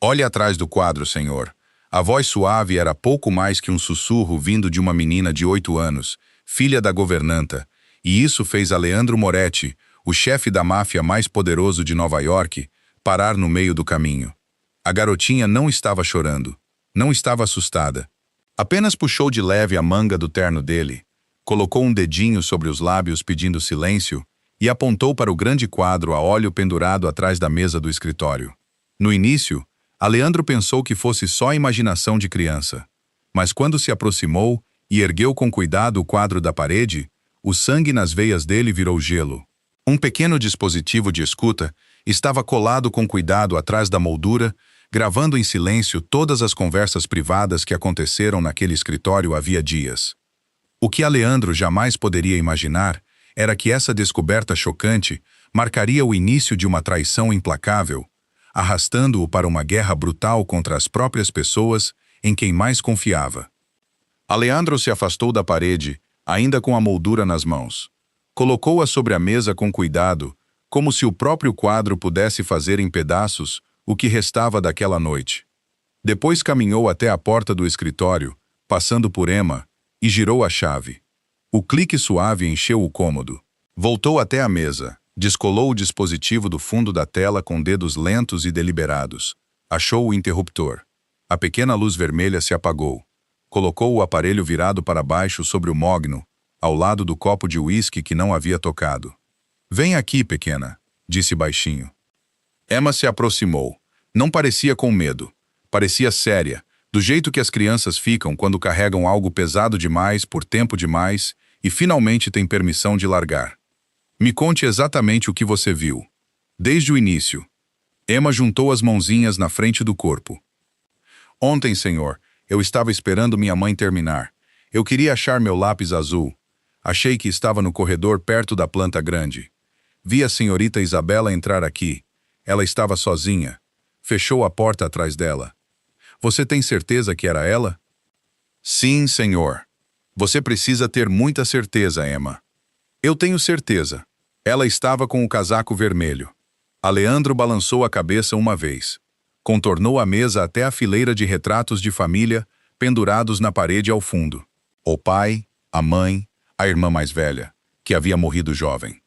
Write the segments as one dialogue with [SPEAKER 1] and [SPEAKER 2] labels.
[SPEAKER 1] Olhe atrás do quadro, senhor. A voz suave era pouco mais que um sussurro vindo de uma menina de 8 anos, filha da governanta, e isso fez Aleandro Moretti, o chefe da máfia mais poderoso de Nova York, parar no meio do caminho. A garotinha não estava chorando. Não estava assustada. Apenas puxou de leve a manga do terno dele, colocou um dedinho sobre os lábios pedindo silêncio e apontou para o grande quadro a óleo pendurado atrás da mesa do escritório. No início, Aleandro pensou que fosse só imaginação de criança. Mas quando se aproximou e ergueu com cuidado o quadro da parede, o sangue nas veias dele virou gelo. Um pequeno dispositivo de escuta estava colado com cuidado atrás da moldura, gravando em silêncio todas as conversas privadas que aconteceram naquele escritório havia dias. O que Aleandro jamais poderia imaginar era que essa descoberta chocante marcaria o início de uma traição implacável, arrastando-o para uma guerra brutal contra as próprias pessoas em quem mais confiava. Aleandro se afastou da parede, ainda com a moldura nas mãos. Colocou-a sobre a mesa com cuidado, como se o próprio quadro pudesse fazer em pedaços o que restava daquela noite. Depois caminhou até a porta do escritório, passando por Emma, e girou a chave. O clique suave encheu o cômodo. Voltou até a mesa, descolou o dispositivo do fundo da tela com dedos lentos e deliberados. Achou o interruptor. A pequena luz vermelha se apagou. Colocou o aparelho virado para baixo sobre o mogno, ao lado do copo de uísque que não havia tocado. "Vem aqui, pequena", disse baixinho. Emma se aproximou. Não parecia com medo. Parecia séria, do jeito que as crianças ficam quando carregam algo pesado demais por tempo demais e finalmente têm permissão de largar. "Me conte exatamente o que você viu. Desde o início." Emma juntou as mãozinhas na frente do corpo. "Ontem, senhor, eu estava esperando minha mãe terminar. Eu queria achar meu lápis azul. Achei que estava no corredor perto da planta grande. Vi a senhorita Isabela entrar aqui. Ela estava sozinha. Fechou a porta atrás dela. Você tem certeza que era ela?" "Sim, senhor." "Você precisa ter muita certeza, Emma." "Eu tenho certeza. Ela estava com o casaco vermelho." Aleandro balançou a cabeça uma vez. Contornou a mesa até a fileira de retratos de família pendurados na parede ao fundo. O pai, a mãe, a irmã mais velha, que havia morrido jovem.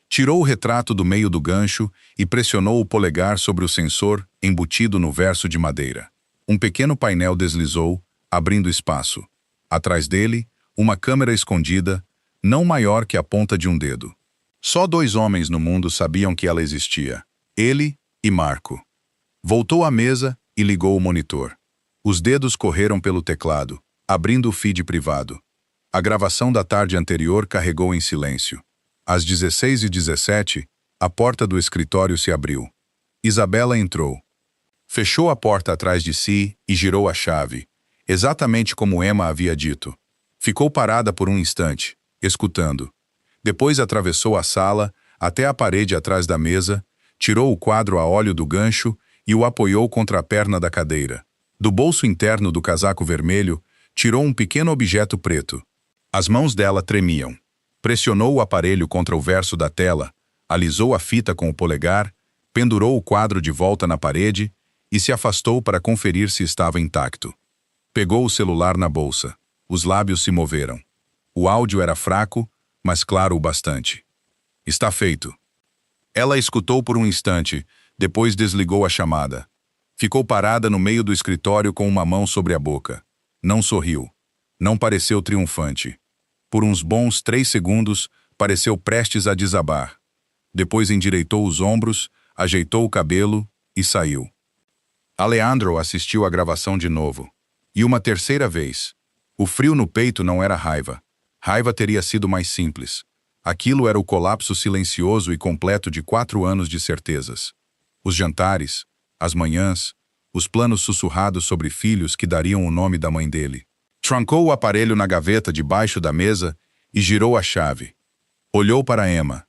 [SPEAKER 1] Tirou o retrato do meio do gancho e pressionou o polegar sobre o sensor embutido no verso de madeira. Um pequeno painel deslizou, abrindo espaço. Atrás dele, uma câmera escondida, não maior que a ponta de um dedo. Só 2 homens no mundo sabiam que ela existia: ele e Marco. Voltou à mesa e ligou o monitor. Os dedos correram pelo teclado, abrindo o feed privado. A gravação da tarde anterior carregou em silêncio. Às 16h17, a porta do escritório se abriu. Isabela entrou. Fechou a porta atrás de si e girou a chave, exatamente como Emma havia dito. Ficou parada por um instante, escutando. Depois atravessou a sala, até a parede atrás da mesa, tirou o quadro a óleo do gancho e o apoiou contra a perna da cadeira. Do bolso interno do casaco vermelho, tirou um pequeno objeto preto. As mãos dela tremiam. Pressionou o aparelho contra o verso da tela, alisou a fita com o polegar, pendurou o quadro de volta na parede e se afastou para conferir se estava intacto. Pegou o celular na bolsa. Os lábios se moveram. O áudio era fraco, mas claro o bastante. "Está feito." Ela escutou por um instante, depois desligou a chamada. Ficou parada no meio do escritório com uma mão sobre a boca. Não sorriu. Não pareceu triunfante. Por uns bons 3 segundos, pareceu prestes a desabar. Depois endireitou os ombros, ajeitou o cabelo e saiu. Aleandro assistiu à gravação de novo. E uma terceira vez. O frio no peito não era raiva. Raiva teria sido mais simples. Aquilo era o colapso silencioso e completo de 4 anos de certezas. Os jantares, as manhãs, os planos sussurrados sobre filhos que dariam o nome da mãe dele. Trancou o aparelho na gaveta debaixo da mesa e girou a chave. Olhou para Emma.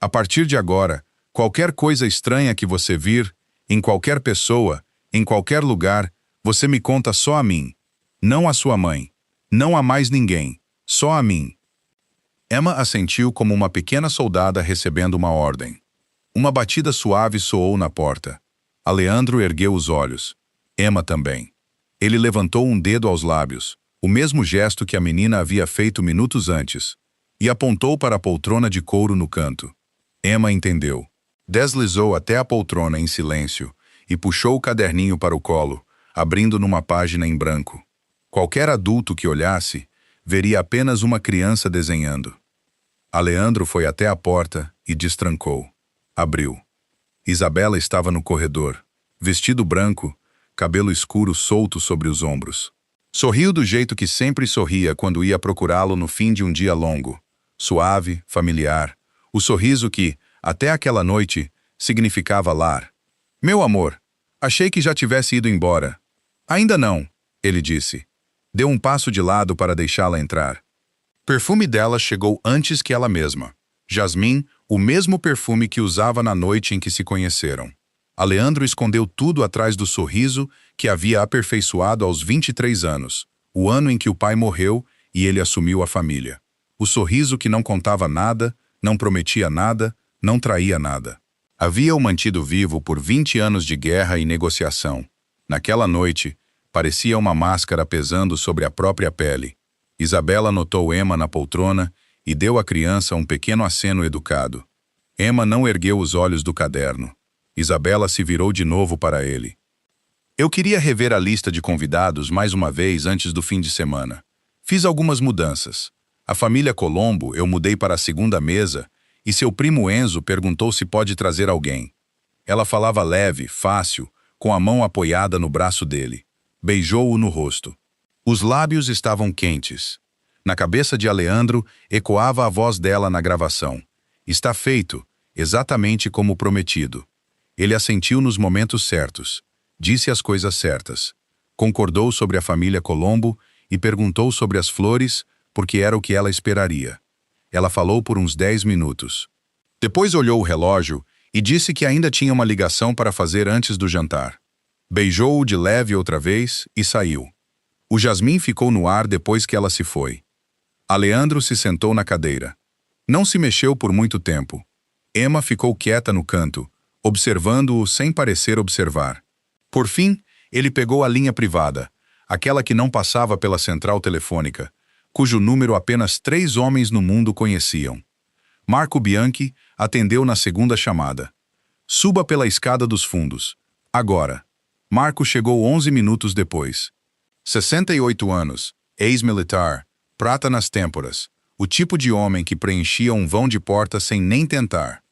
[SPEAKER 1] "A partir de agora, qualquer coisa estranha que você vir, em qualquer pessoa, em qualquer lugar, você me conta só a mim. Não a sua mãe. Não a mais ninguém. Só a mim." Emma assentiu como uma pequena soldada recebendo uma ordem. Uma batida suave soou na porta. Aleandro ergueu os olhos. Emma também. Ele levantou um dedo aos lábios, o mesmo gesto que a menina havia feito minutos antes, e apontou para a poltrona de couro no canto. Emma entendeu. Deslizou até a poltrona em silêncio e puxou o caderninho para o colo, abrindo numa página em branco. Qualquer adulto que olhasse, veria apenas uma criança desenhando. Aleandro foi até a porta e destrancou. Abriu. Isabela estava no corredor, vestido branco, cabelo escuro solto sobre os ombros. Sorriu do jeito que sempre sorria quando ia procurá-lo no fim de um dia longo. Suave, familiar. O sorriso que, até aquela noite, significava lar. Meu amor, achei que já tivesse ido embora. Ainda não, ele disse. Deu um passo de lado para deixá-la entrar. O perfume dela chegou antes que ela mesma. Jasmim, o mesmo perfume que usava na noite em que se conheceram. Aleandro escondeu tudo atrás do sorriso que havia aperfeiçoado aos 23 anos, o ano em que o pai morreu e ele assumiu a família. O sorriso que não contava nada, não prometia nada, não traía nada. Havia-o mantido vivo por 20 anos de guerra e negociação. Naquela noite, parecia uma máscara pesando sobre a própria pele. Isabela notou Emma na poltrona e deu à criança um pequeno aceno educado. Emma não ergueu os olhos do caderno. Isabela se virou de novo para ele. Eu queria rever a lista de convidados mais uma vez antes do fim de semana. Fiz algumas mudanças. A família Colombo eu mudei para a segunda mesa e seu primo Enzo perguntou se pode trazer alguém. Ela falava leve, fácil, com a mão apoiada no braço dele. Beijou-o no rosto. Os lábios estavam quentes. Na cabeça de Aleandro ecoava a voz dela na gravação. Está feito, exatamente como prometido. Ele assentiu nos momentos certos, disse as coisas certas, concordou sobre a família Colombo e perguntou sobre as flores, porque era o que ela esperaria. Ela falou por uns 10 minutos. Depois olhou o relógio e disse que ainda tinha uma ligação para fazer antes do jantar. Beijou-o de leve outra vez e saiu. O jasmim ficou no ar depois que ela se foi. Aleandro se sentou na cadeira. Não se mexeu por muito tempo. Emma ficou quieta no canto, observando-o sem parecer observar. Por fim, ele pegou a linha privada, aquela que não passava pela central telefônica, cujo número apenas 3 homens no mundo conheciam. Marco Bianchi atendeu na segunda chamada. Suba pela escada dos fundos. Agora. Marco chegou 11 minutos depois. 68 anos, ex-militar, prata nas têmporas, o tipo de homem que preenchia um vão de porta sem nem tentar.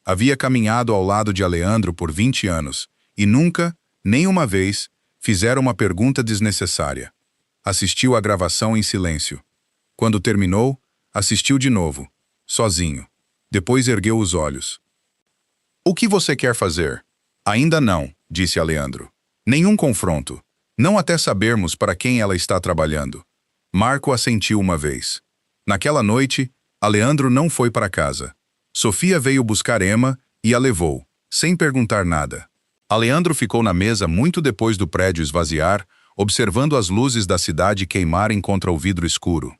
[SPEAKER 1] Havia caminhado ao lado de Aleandro por 20 anos e nunca, nem uma vez, fizeram uma pergunta desnecessária. Assistiu à gravação em silêncio. Quando terminou, assistiu de novo, sozinho. Depois ergueu os olhos. O que você quer fazer? Ainda não, disse Aleandro. Nenhum confronto. Não até sabermos para quem ela está trabalhando. Marco assentiu uma vez. Naquela noite, Aleandro não foi para casa. Sofia veio buscar Emma e a levou, sem perguntar nada. Aleandro ficou na mesa muito depois do prédio esvaziar, observando as luzes da cidade queimarem contra o vidro escuro.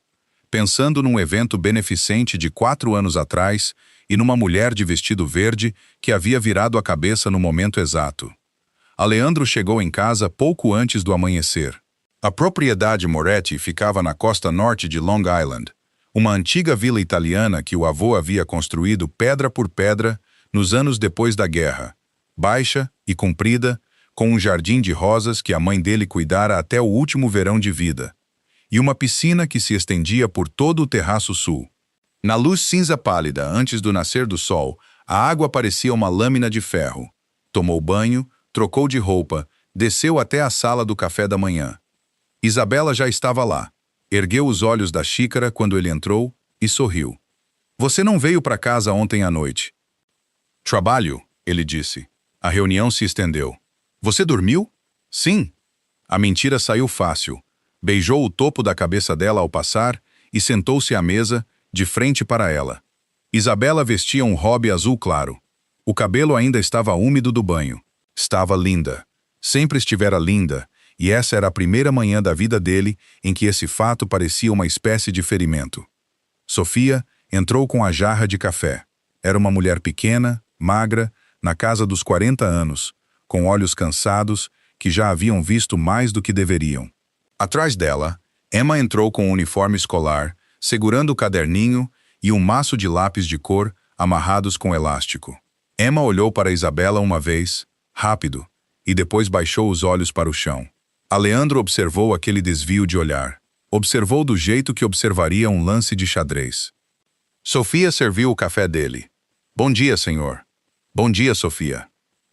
[SPEAKER 1] Pensando num evento beneficente de 4 anos atrás e numa mulher de vestido verde que havia virado a cabeça no momento exato. Aleandro chegou em casa pouco antes do amanhecer. A propriedade Moretti ficava na costa norte de Long Island, uma antiga vila italiana que o avô havia construído pedra por pedra nos anos depois da guerra, baixa e comprida, com um jardim de rosas que a mãe dele cuidara até o último verão de vida, e uma piscina que se estendia por todo o terraço sul. Na luz cinza pálida antes do nascer do sol, a água parecia uma lâmina de ferro. Tomou banho, trocou de roupa, desceu até a sala do café da manhã. Isabela já estava lá. Ergueu os olhos da xícara quando ele entrou e sorriu. Você não veio para casa ontem à noite. Trabalho, ele disse. A reunião se estendeu. Você dormiu? Sim. A mentira saiu fácil. Beijou o topo da cabeça dela ao passar e sentou-se à mesa, de frente para ela. Isabela vestia um robe azul claro. O cabelo ainda estava úmido do banho. Estava linda. Sempre estivera linda, e essa era a primeira manhã da vida dele em que esse fato parecia uma espécie de ferimento. Sofia entrou com a jarra de café. Era uma mulher pequena, magra, na casa dos 40 anos, com olhos cansados que já haviam visto mais do que deveriam. Atrás dela, Emma entrou com o uniforme escolar, segurando o caderninho e um maço de lápis de cor amarrados com elástico. Emma olhou para Isabela uma vez, rápido, e depois baixou os olhos para o chão. Aleandro observou aquele desvio de olhar. Observou do jeito que observaria um lance de xadrez. Sofia serviu o café dele. Bom dia, senhor. Bom dia, Sofia.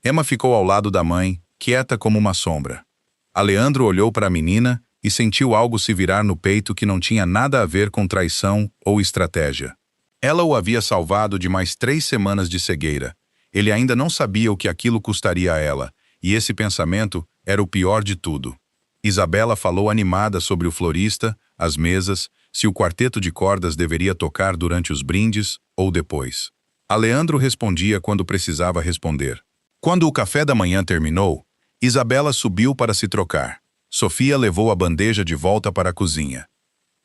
[SPEAKER 1] Emma ficou ao lado da mãe, quieta como uma sombra. Aleandro olhou para a menina e sentiu algo se virar no peito que não tinha nada a ver com traição ou estratégia. Ela o havia salvado de mais 3 semanas de cegueira. Ele ainda não sabia o que aquilo custaria a ela, e esse pensamento era o pior de tudo. Isabela falou animada sobre o florista, as mesas, se o quarteto de cordas deveria tocar durante os brindes ou depois. Aleandro respondia quando precisava responder. Quando o café da manhã terminou, Isabela subiu para se trocar. Sofia levou a bandeja de volta para a cozinha.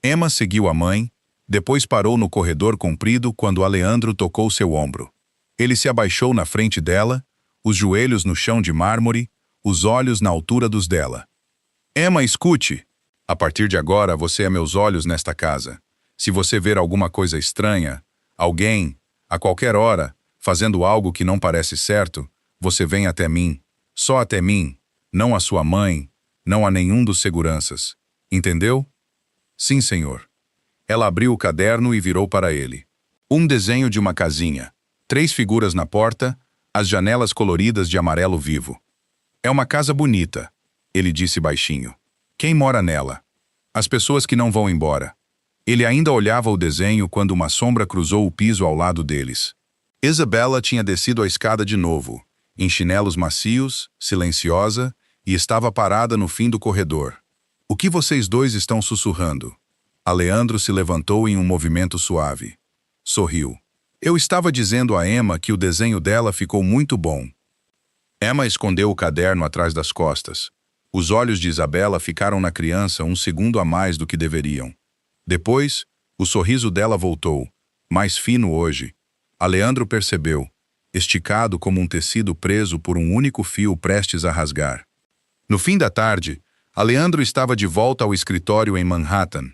[SPEAKER 1] Emma seguiu a mãe, depois parou no corredor comprido quando Aleandro tocou seu ombro. Ele se abaixou na frente dela, os joelhos no chão de mármore, os olhos na altura dos dela. Emma, escute! A partir de agora você é meus olhos nesta casa. Se você ver alguma coisa estranha, alguém, a qualquer hora, fazendo algo que não parece certo, você vem até mim, só até mim, não a sua mãe, não a nenhum dos seguranças. Entendeu? Sim, senhor. Ela abriu o caderno e virou para ele. Um desenho de uma casinha. 3 figuras na porta, as janelas coloridas de amarelo vivo. É uma casa bonita, ele disse baixinho. Quem mora nela? As pessoas que não vão embora. Ele ainda olhava o desenho quando uma sombra cruzou o piso ao lado deles. Isabela tinha descido a escada de novo, em chinelos macios, silenciosa, e estava parada no fim do corredor. O que vocês dois estão sussurrando? Aleandro se levantou em um movimento suave. Sorriu. Eu estava dizendo a Emma que o desenho dela ficou muito bom. Emma escondeu o caderno atrás das costas. Os olhos de Isabela ficaram na criança um segundo a mais do que deveriam. Depois, o sorriso dela voltou, mais fino hoje. Aleandro percebeu, esticado como um tecido preso por um único fio prestes a rasgar. No fim da tarde, Aleandro estava de volta ao escritório em Manhattan.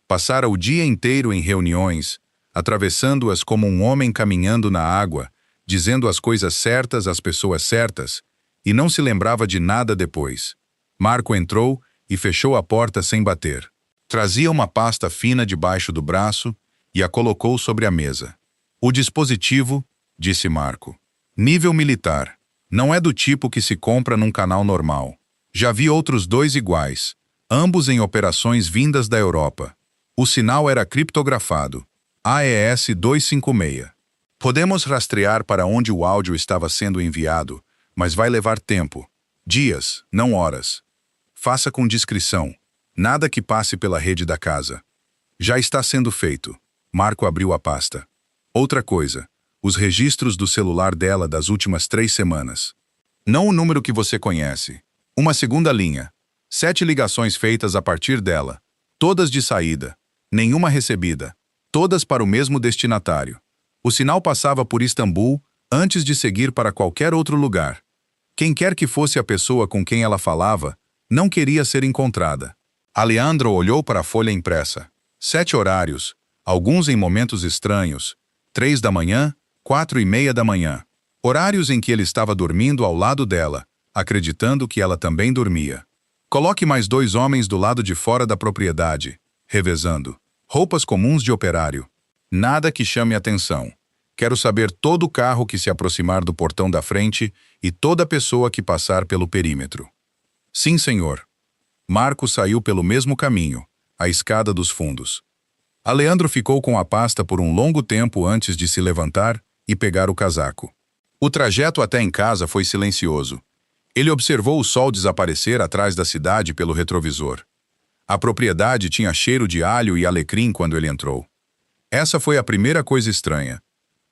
[SPEAKER 1] Passara o dia inteiro em reuniões, atravessando-as como um homem caminhando na água, dizendo as coisas certas às pessoas certas, e não se lembrava de nada depois. Marco entrou e fechou a porta sem bater. Trazia uma pasta fina debaixo do braço e a colocou sobre a mesa. O dispositivo, disse Marco. Nível militar. Não é do tipo que se compra num canal normal. Já vi outros 2 iguais, ambos em operações vindas da Europa. O sinal era criptografado. AES 256. Podemos rastrear para onde o áudio estava sendo enviado, mas vai levar tempo. Dias, não horas. Faça com discrição. Nada que passe pela rede da casa. Já está sendo feito. Marco abriu a pasta. Outra coisa. Os registros do celular dela das últimas 3 semanas. Não o número que você conhece. Uma segunda linha. 7 ligações feitas a partir dela. Todas de saída. Nenhuma recebida. Todas para o mesmo destinatário. O sinal passava por Istambul antes de seguir para qualquer outro lugar. Quem quer que fosse a pessoa com quem ela falava, não queria ser encontrada. Aleandro olhou para a folha impressa. 7 horários, alguns em momentos estranhos. 3 da manhã, 4:30 da manhã. Horários em que ele estava dormindo ao lado dela, acreditando que ela também dormia. Coloque mais 2 homens do lado de fora da propriedade, revezando. Roupas comuns de operário. Nada que chame atenção. Quero saber todo o carro que se aproximar do portão da frente e toda pessoa que passar pelo perímetro. Sim, senhor. Marco saiu pelo mesmo caminho, a escada dos fundos. Aleandro ficou com a pasta por um longo tempo antes de se levantar e pegar o casaco. O trajeto até em casa foi silencioso. Ele observou o sol desaparecer atrás da cidade pelo retrovisor. A propriedade tinha cheiro de alho e alecrim quando ele entrou. Essa foi a primeira coisa estranha.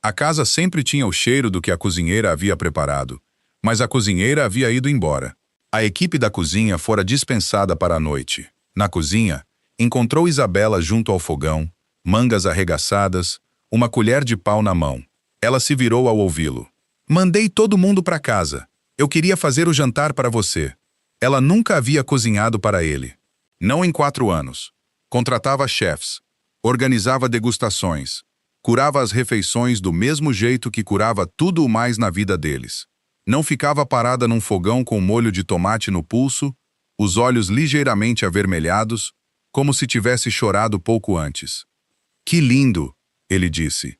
[SPEAKER 1] A casa sempre tinha o cheiro do que a cozinheira havia preparado, mas a cozinheira havia ido embora. A equipe da cozinha fora dispensada para a noite. Na cozinha, encontrou Isabela junto ao fogão, mangas arregaçadas, uma colher de pau na mão. Ela se virou ao ouvi-lo. Mandei todo mundo para casa. Eu queria fazer o jantar para você. Ela nunca havia cozinhado para ele. Não em 4 anos. Contratava chefes, organizava degustações, curava as refeições do mesmo jeito que curava tudo o mais na vida deles. Não ficava parada num fogão com molho de tomate no pulso, os olhos ligeiramente avermelhados, como se tivesse chorado pouco antes. Que lindo, ele disse.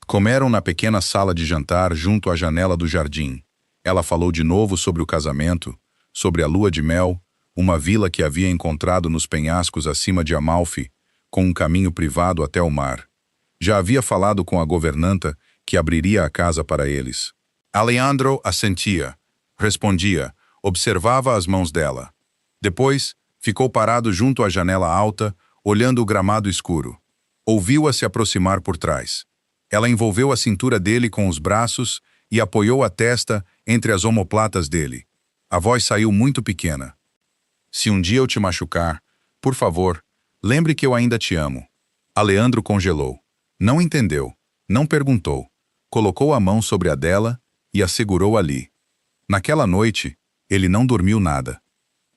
[SPEAKER 1] Comeram na pequena sala de jantar junto à janela do jardim. Ela falou de novo sobre o casamento, sobre a lua de mel, uma vila que havia encontrado nos penhascos acima de Amalfi, com um caminho privado até o mar. Já havia falado com a governanta que abriria a casa para eles. Alejandro assentia, respondia, observava as mãos dela. Depois, ficou parado junto à janela alta, olhando o gramado escuro. Ouviu-a se aproximar por trás. Ela envolveu a cintura dele com os braços e apoiou a testa entre as omoplatas dele. A voz saiu muito pequena. Se um dia eu te machucar, por favor, lembre que eu ainda te amo. Alejandro congelou. Não entendeu. Não perguntou. Colocou a mão sobre a dela e a segurou ali. Naquela noite, ele não dormiu nada.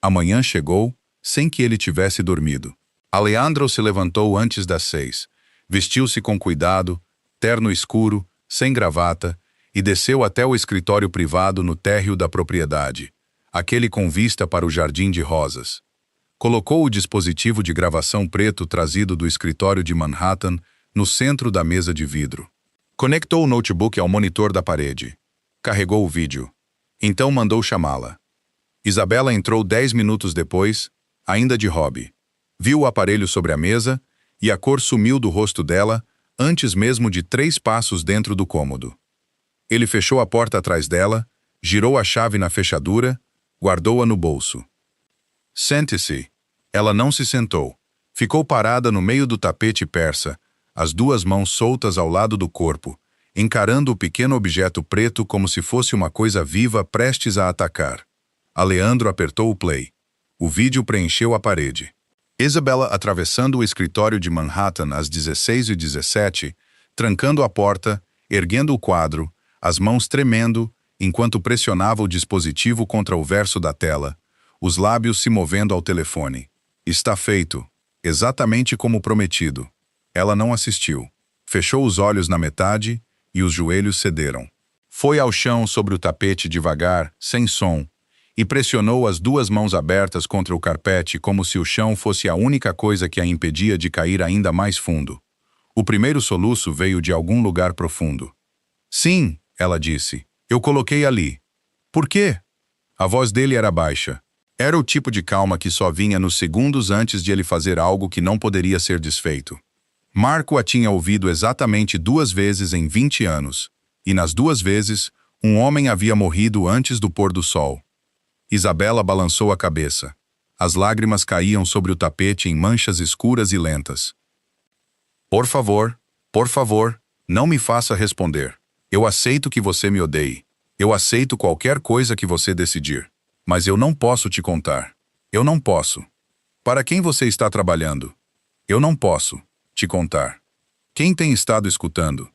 [SPEAKER 1] A manhã chegou sem que ele tivesse dormido. Alejandro se levantou antes das 6, vestiu-se com cuidado, terno escuro, sem gravata, e desceu até o escritório privado no térreo da propriedade, aquele com vista para o jardim de rosas. Colocou o dispositivo de gravação preto trazido do escritório de Manhattan no centro da mesa de vidro. Conectou o notebook ao monitor da parede. Carregou o vídeo. Então mandou chamá-la. Isabela entrou 10 minutos depois, ainda de hobby. Viu o aparelho sobre a mesa e a cor sumiu do rosto dela antes mesmo de 3 passos dentro do cômodo. Ele fechou a porta atrás dela, girou a chave na fechadura, guardou-a no bolso. Sente-se. Ela não se sentou. Ficou parada no meio do tapete persa, as 2 mãos soltas ao lado do corpo, encarando o pequeno objeto preto como se fosse uma coisa viva prestes a atacar. Alejandro apertou o play. O vídeo preencheu a parede. Isabela atravessando o escritório de Manhattan às 16h17, trancando a porta, erguendo o quadro, as mãos tremendo, enquanto pressionava o dispositivo contra o verso da tela, os lábios se movendo ao telefone. Está feito. Exatamente como prometido. Ela não assistiu. Fechou os olhos na metade e os joelhos cederam. Foi ao chão sobre o tapete devagar, sem som, e pressionou as 2 mãos abertas contra o carpete como se o chão fosse a única coisa que a impedia de cair ainda mais fundo. O primeiro soluço veio de algum lugar profundo. Sim, ela disse. Eu coloquei ali. Por quê? A voz dele era baixa. Era o tipo de calma que só vinha nos segundos antes de ele fazer algo que não poderia ser desfeito. Marco a tinha ouvido exatamente 2 vezes em 20 anos, e nas 2 vezes, um homem havia morrido antes do pôr do sol. Isabela balançou a cabeça. As lágrimas caíam sobre o tapete em manchas escuras e lentas. Por favor, não me faça responder. Eu aceito que você me odeie. Eu aceito qualquer coisa que você decidir. Mas eu não posso te contar. Eu não posso. Para quem você está trabalhando? Eu não posso te contar. Quem tem estado escutando?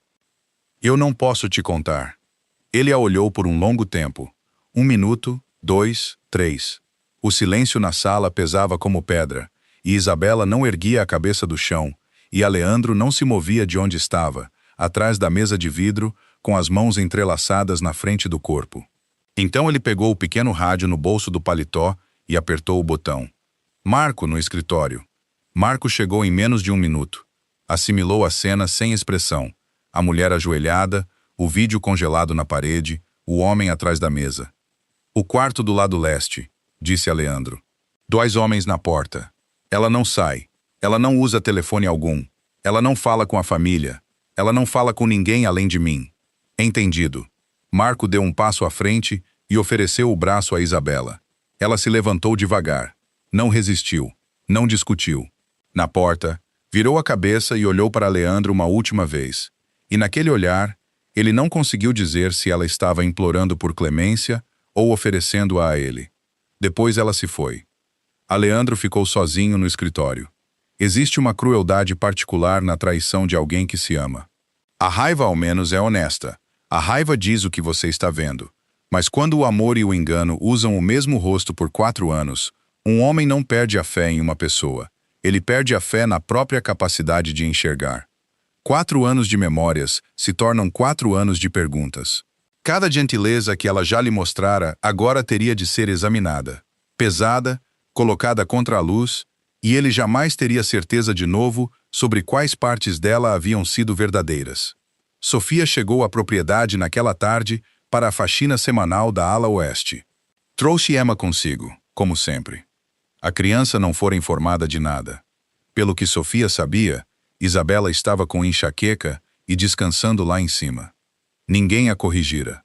[SPEAKER 1] Eu não posso te contar. Ele a olhou por um longo tempo. 1 minuto, 2, 3. O silêncio na sala pesava como pedra, e Isabela não erguia a cabeça do chão, e Alejandro não se movia de onde estava, atrás da mesa de vidro, com as mãos entrelaçadas na frente do corpo. Então ele pegou o pequeno rádio no bolso do paletó e apertou o botão. Marco no escritório. Marco chegou em menos de 1 minuto. Assimilou a cena sem expressão. A mulher ajoelhada, o vídeo congelado na parede, o homem atrás da mesa. O quarto do lado leste, disse Alejandro. 2 homens na porta. Ela não sai. Ela não usa telefone algum. Ela não fala com a família. Ela não fala com ninguém além de mim. Entendido. Marco deu um passo à frente e ofereceu o braço a Isabela. Ela se levantou devagar. Não resistiu. Não discutiu. Na porta, virou a cabeça e olhou para Alejandro uma última vez. E naquele olhar, ele não conseguiu dizer se ela estava implorando por clemência ou oferecendo-a a ele. Depois ela se foi. Alejandro ficou sozinho no escritório. Existe uma crueldade particular na traição de alguém que se ama. A raiva, ao menos, é honesta. A raiva diz o que você está vendo. Mas quando o amor e o engano usam o mesmo rosto por 4 anos, um homem não perde a fé em uma pessoa. Ele perde a fé na própria capacidade de enxergar. 4 anos de memórias se tornam 4 anos de perguntas. Cada gentileza que ela já lhe mostrara agora teria de ser examinada, pesada, colocada contra a luz, e ele jamais teria certeza de novo sobre quais partes dela haviam sido verdadeiras. Sofia chegou à propriedade naquela tarde para a faxina semanal da ala oeste. Trouxe Emma consigo, como sempre. A criança não fora informada de nada. Pelo que Sofia sabia, Isabela estava com enxaqueca e descansando lá em cima. Ninguém a corrigira.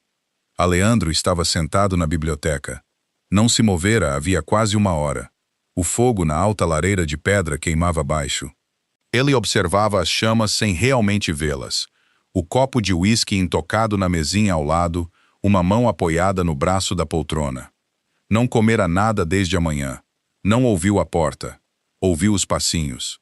[SPEAKER 1] Aleandro estava sentado na biblioteca. Não se movera havia quase 1 hora. O fogo na alta lareira de pedra queimava abaixo. Ele observava as chamas sem realmente vê-las. O copo de uísque intocado na mesinha ao lado, uma mão apoiada no braço da poltrona. Não comera nada desde a manhã. Não ouviu a porta. Ouviu os passinhos.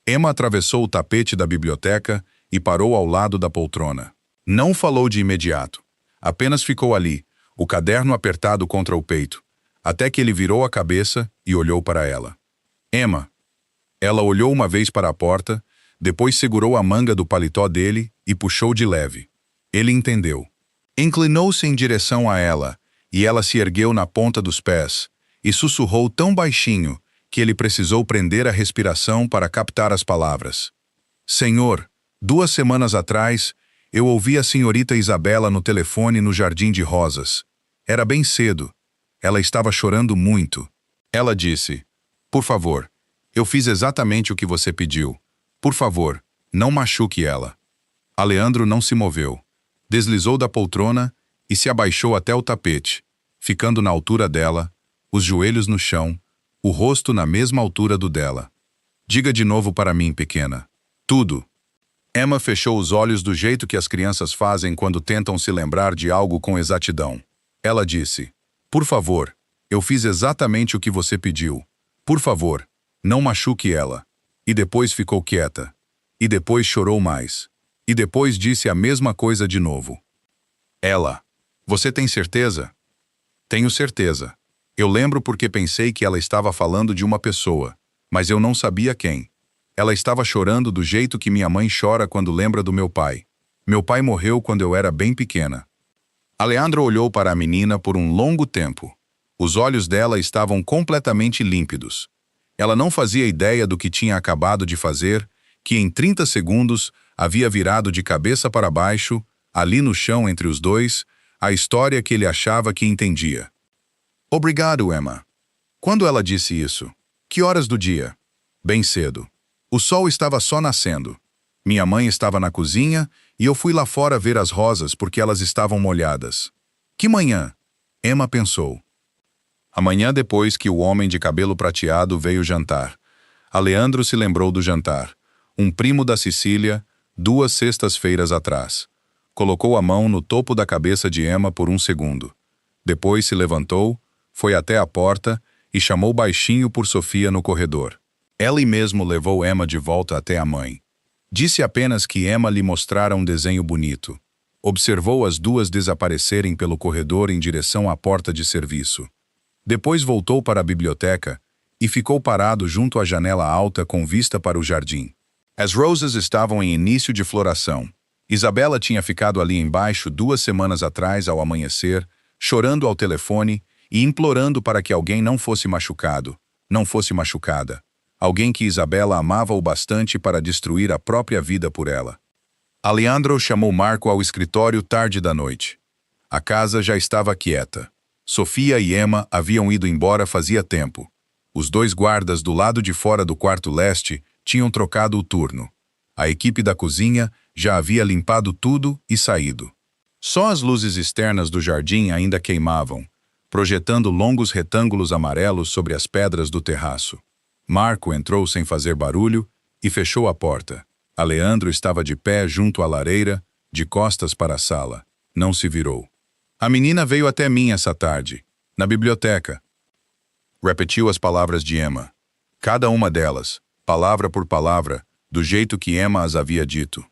[SPEAKER 1] Emma atravessou o tapete da biblioteca e parou ao lado da poltrona. Não falou de imediato. Apenas ficou ali, o caderno apertado contra o peito, até que ele virou a cabeça e olhou para ela. Emma. Ela olhou uma vez para a porta, depois segurou a manga do paletó dele e puxou de leve. Ele entendeu. Inclinou-se em direção a ela, e ela se ergueu na ponta dos pés, e sussurrou tão baixinho que ele precisou prender a respiração para captar as palavras. Senhor, 2 semanas atrás, eu ouvi a senhorita Isabela no telefone no Jardim de Rosas. Era bem cedo. Ela estava chorando muito. Ela disse, por favor, eu fiz exatamente o que você pediu. Por favor, não machuque ela. Aleandro não se moveu. Deslizou da poltrona e se abaixou até o tapete, ficando na altura dela, os joelhos no chão, o rosto na mesma altura do dela. Diga de novo para mim, pequena. Tudo. Emma fechou os olhos do jeito que as crianças fazem quando tentam se lembrar de algo com exatidão. Ela disse, por favor, eu fiz exatamente o que você pediu. Por favor, não machuque ela. E depois ficou quieta. E depois chorou mais. E depois disse a mesma coisa de novo. Ela, você tem certeza? Tenho certeza. Eu lembro porque pensei que ela estava falando de uma pessoa, mas eu não sabia quem. Ela estava chorando do jeito que minha mãe chora quando lembra do meu pai. Meu pai morreu quando eu era bem pequena. Aleandro olhou para a menina por um longo tempo. Os olhos dela estavam completamente límpidos. Ela não fazia ideia do que tinha acabado de fazer, que em 30 segundos havia virado de cabeça para baixo, ali no chão entre os dois, a história que ele achava que entendia. Obrigado, Emma. Quando ela disse isso? Que horas do dia? Bem cedo. O sol estava só nascendo. Minha mãe estava na cozinha e eu fui lá fora ver as rosas porque elas estavam molhadas. Que manhã? Emma pensou. Amanhã depois que o homem de cabelo prateado veio jantar. Aleandro se lembrou do jantar. Um primo da Sicília, 2 sextas-feiras atrás. Colocou a mão no topo da cabeça de Emma por um segundo. Depois se levantou, foi até a porta e chamou baixinho por Sofia no corredor. Ele mesmo levou Emma de volta até a mãe. Disse apenas que Emma lhe mostrara um desenho bonito. Observou as duas desaparecerem pelo corredor em direção à porta de serviço. Depois voltou para a biblioteca e ficou parado junto à janela alta com vista para o jardim. As rosas estavam em início de floração. Isabela tinha ficado ali embaixo 2 semanas atrás ao amanhecer, chorando ao telefone e implorando para que alguém não fosse machucado, não fosse machucada. Alguém que Isabela amava o bastante para destruir a própria vida por ela. Aleandro chamou Marco ao escritório tarde da noite. A casa já estava quieta. Sofia e Emma haviam ido embora fazia tempo. Os 2 guardas do lado de fora do quarto leste tinham trocado o turno. A equipe da cozinha já havia limpado tudo e saído. Só as luzes externas do jardim ainda queimavam, projetando longos retângulos amarelos sobre as pedras do terraço. Marco entrou sem fazer barulho e fechou a porta. Aleandro estava de pé junto à lareira, de costas para a sala. Não se virou. A menina veio até mim essa tarde, na biblioteca. Repetiu as palavras de Emma. Cada uma delas, palavra por palavra, do jeito que Emma as havia dito.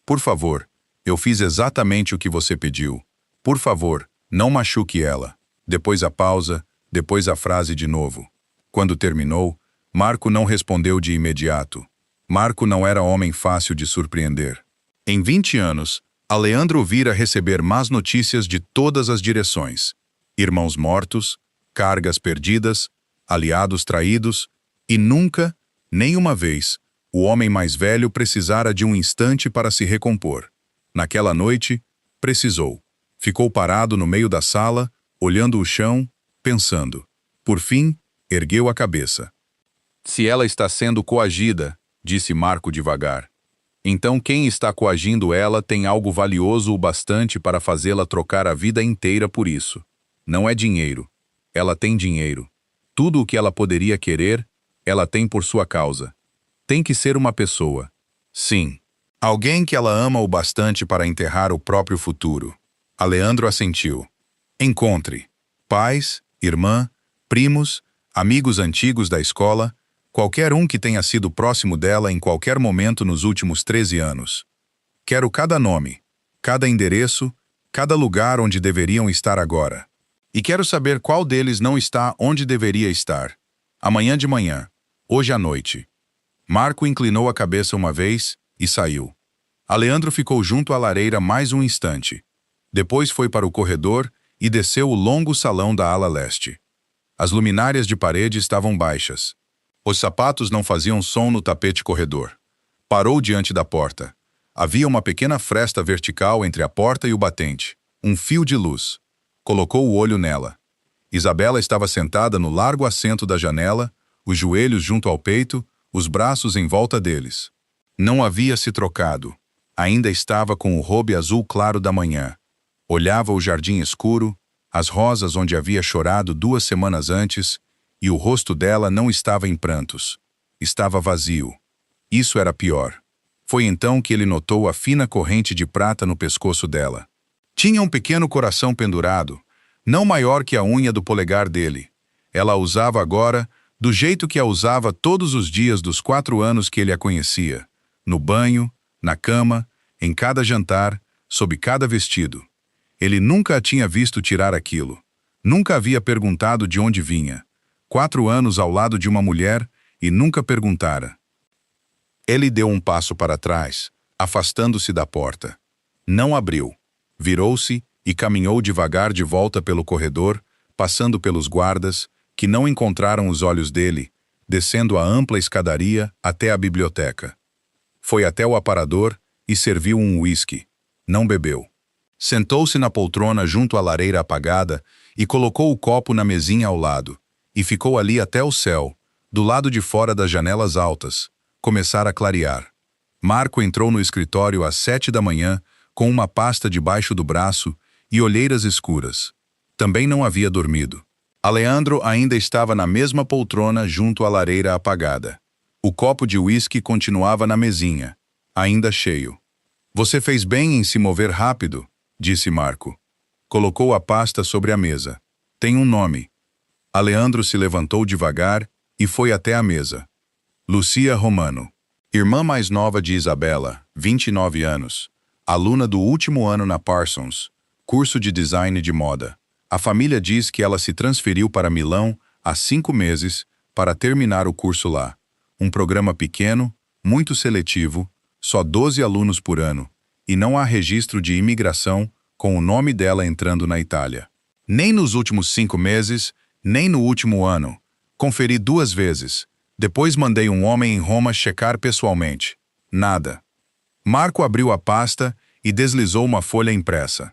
[SPEAKER 1] Por favor, eu fiz exatamente o que você pediu. Por favor, Não machuque ela. Depois a pausa, depois a frase de novo. Quando terminou, Marco não respondeu de imediato. Marco não era homem fácil de surpreender. Em 20 anos, Aleandro vira receber más notícias de todas as direções. Irmãos mortos, cargas perdidas, aliados traídos, e nunca, nem uma vez, o homem mais velho precisara de um instante para se recompor. Naquela noite, precisou. Ficou parado no meio da sala, olhando o chão, pensando. Por fim, ergueu a cabeça. Se ela está sendo coagida, disse Marco devagar. Então quem está coagindo ela tem algo valioso o bastante para fazê-la trocar a vida inteira por isso. Não é dinheiro. Ela tem dinheiro. Tudo o que ela poderia querer, ela tem por sua causa. Tem que ser uma pessoa. Sim. Alguém que ela ama o bastante para enterrar o próprio futuro. Aleandro assentiu. Encontre. Pais, irmã, primos, amigos antigos da escola, qualquer um que tenha sido próximo dela em qualquer momento nos últimos 13 anos. Quero cada nome, cada endereço, cada lugar onde deveriam estar agora. E quero saber qual deles não está onde deveria estar. Amanhã de manhã, hoje à noite. Marco inclinou a cabeça uma vez e saiu. Aleandro ficou junto à lareira mais um instante. Depois foi para o corredor e desceu o longo salão da ala leste. As luminárias de parede estavam baixas. Os sapatos não faziam som no tapete corredor. Parou diante da porta. Havia uma pequena fresta vertical entre a porta e o batente. Um fio de luz. Colocou o olho nela. Isabela estava sentada no largo assento da janela, os joelhos junto ao peito, os braços em volta deles. Não havia se trocado. Ainda estava com o robe azul claro da manhã. Olhava o jardim escuro, as rosas onde havia chorado 2 semanas antes, e o rosto dela não estava em prantos. Estava vazio. Isso era pior. Foi então que ele notou a fina corrente de prata no pescoço dela. Tinha um pequeno coração pendurado, não maior que a unha do polegar dele. Ela a usava agora do jeito que a usava todos os dias dos 4 anos que ele a conhecia. No banho, na cama, em cada jantar, sob cada vestido. Ele nunca a tinha visto tirar aquilo. Nunca havia perguntado de onde vinha. 4 anos ao lado de uma mulher e nunca perguntara. Ele deu um passo para trás, afastando-se da porta. Não abriu. Virou-se e caminhou devagar de volta pelo corredor, passando pelos guardas, que não encontraram os olhos dele, descendo a ampla escadaria até a biblioteca. Foi até o aparador e serviu um uísque. Não bebeu. Sentou-se na poltrona junto à lareira apagada e colocou o copo na mesinha ao lado, e ficou ali até o céu, do lado de fora das janelas altas, começar a clarear. Marco entrou no escritório às 7 da manhã, com uma pasta debaixo do braço e olheiras escuras. Também não havia dormido. Aleandro ainda estava na mesma poltrona junto à lareira apagada. O copo de uísque continuava na mesinha, ainda cheio. Você fez bem em se mover rápido, disse Marco. Colocou a pasta sobre a mesa. Tem um nome. Aleandro se levantou devagar e foi até a mesa. Lucia Romano. Irmã mais nova de Isabela, 29 anos. Aluna do último ano na Parsons, curso de design de moda. A família diz que ela se transferiu para Milão há 5 meses para terminar o curso lá. Um programa pequeno, muito seletivo, só 12 alunos por ano, e não há registro de imigração com o nome dela entrando na Itália. Nem nos últimos 5 meses, nem no último ano. Conferi 2 vezes. Depois mandei um homem em Roma checar pessoalmente. Nada. Marco abriu a pasta e deslizou uma folha impressa.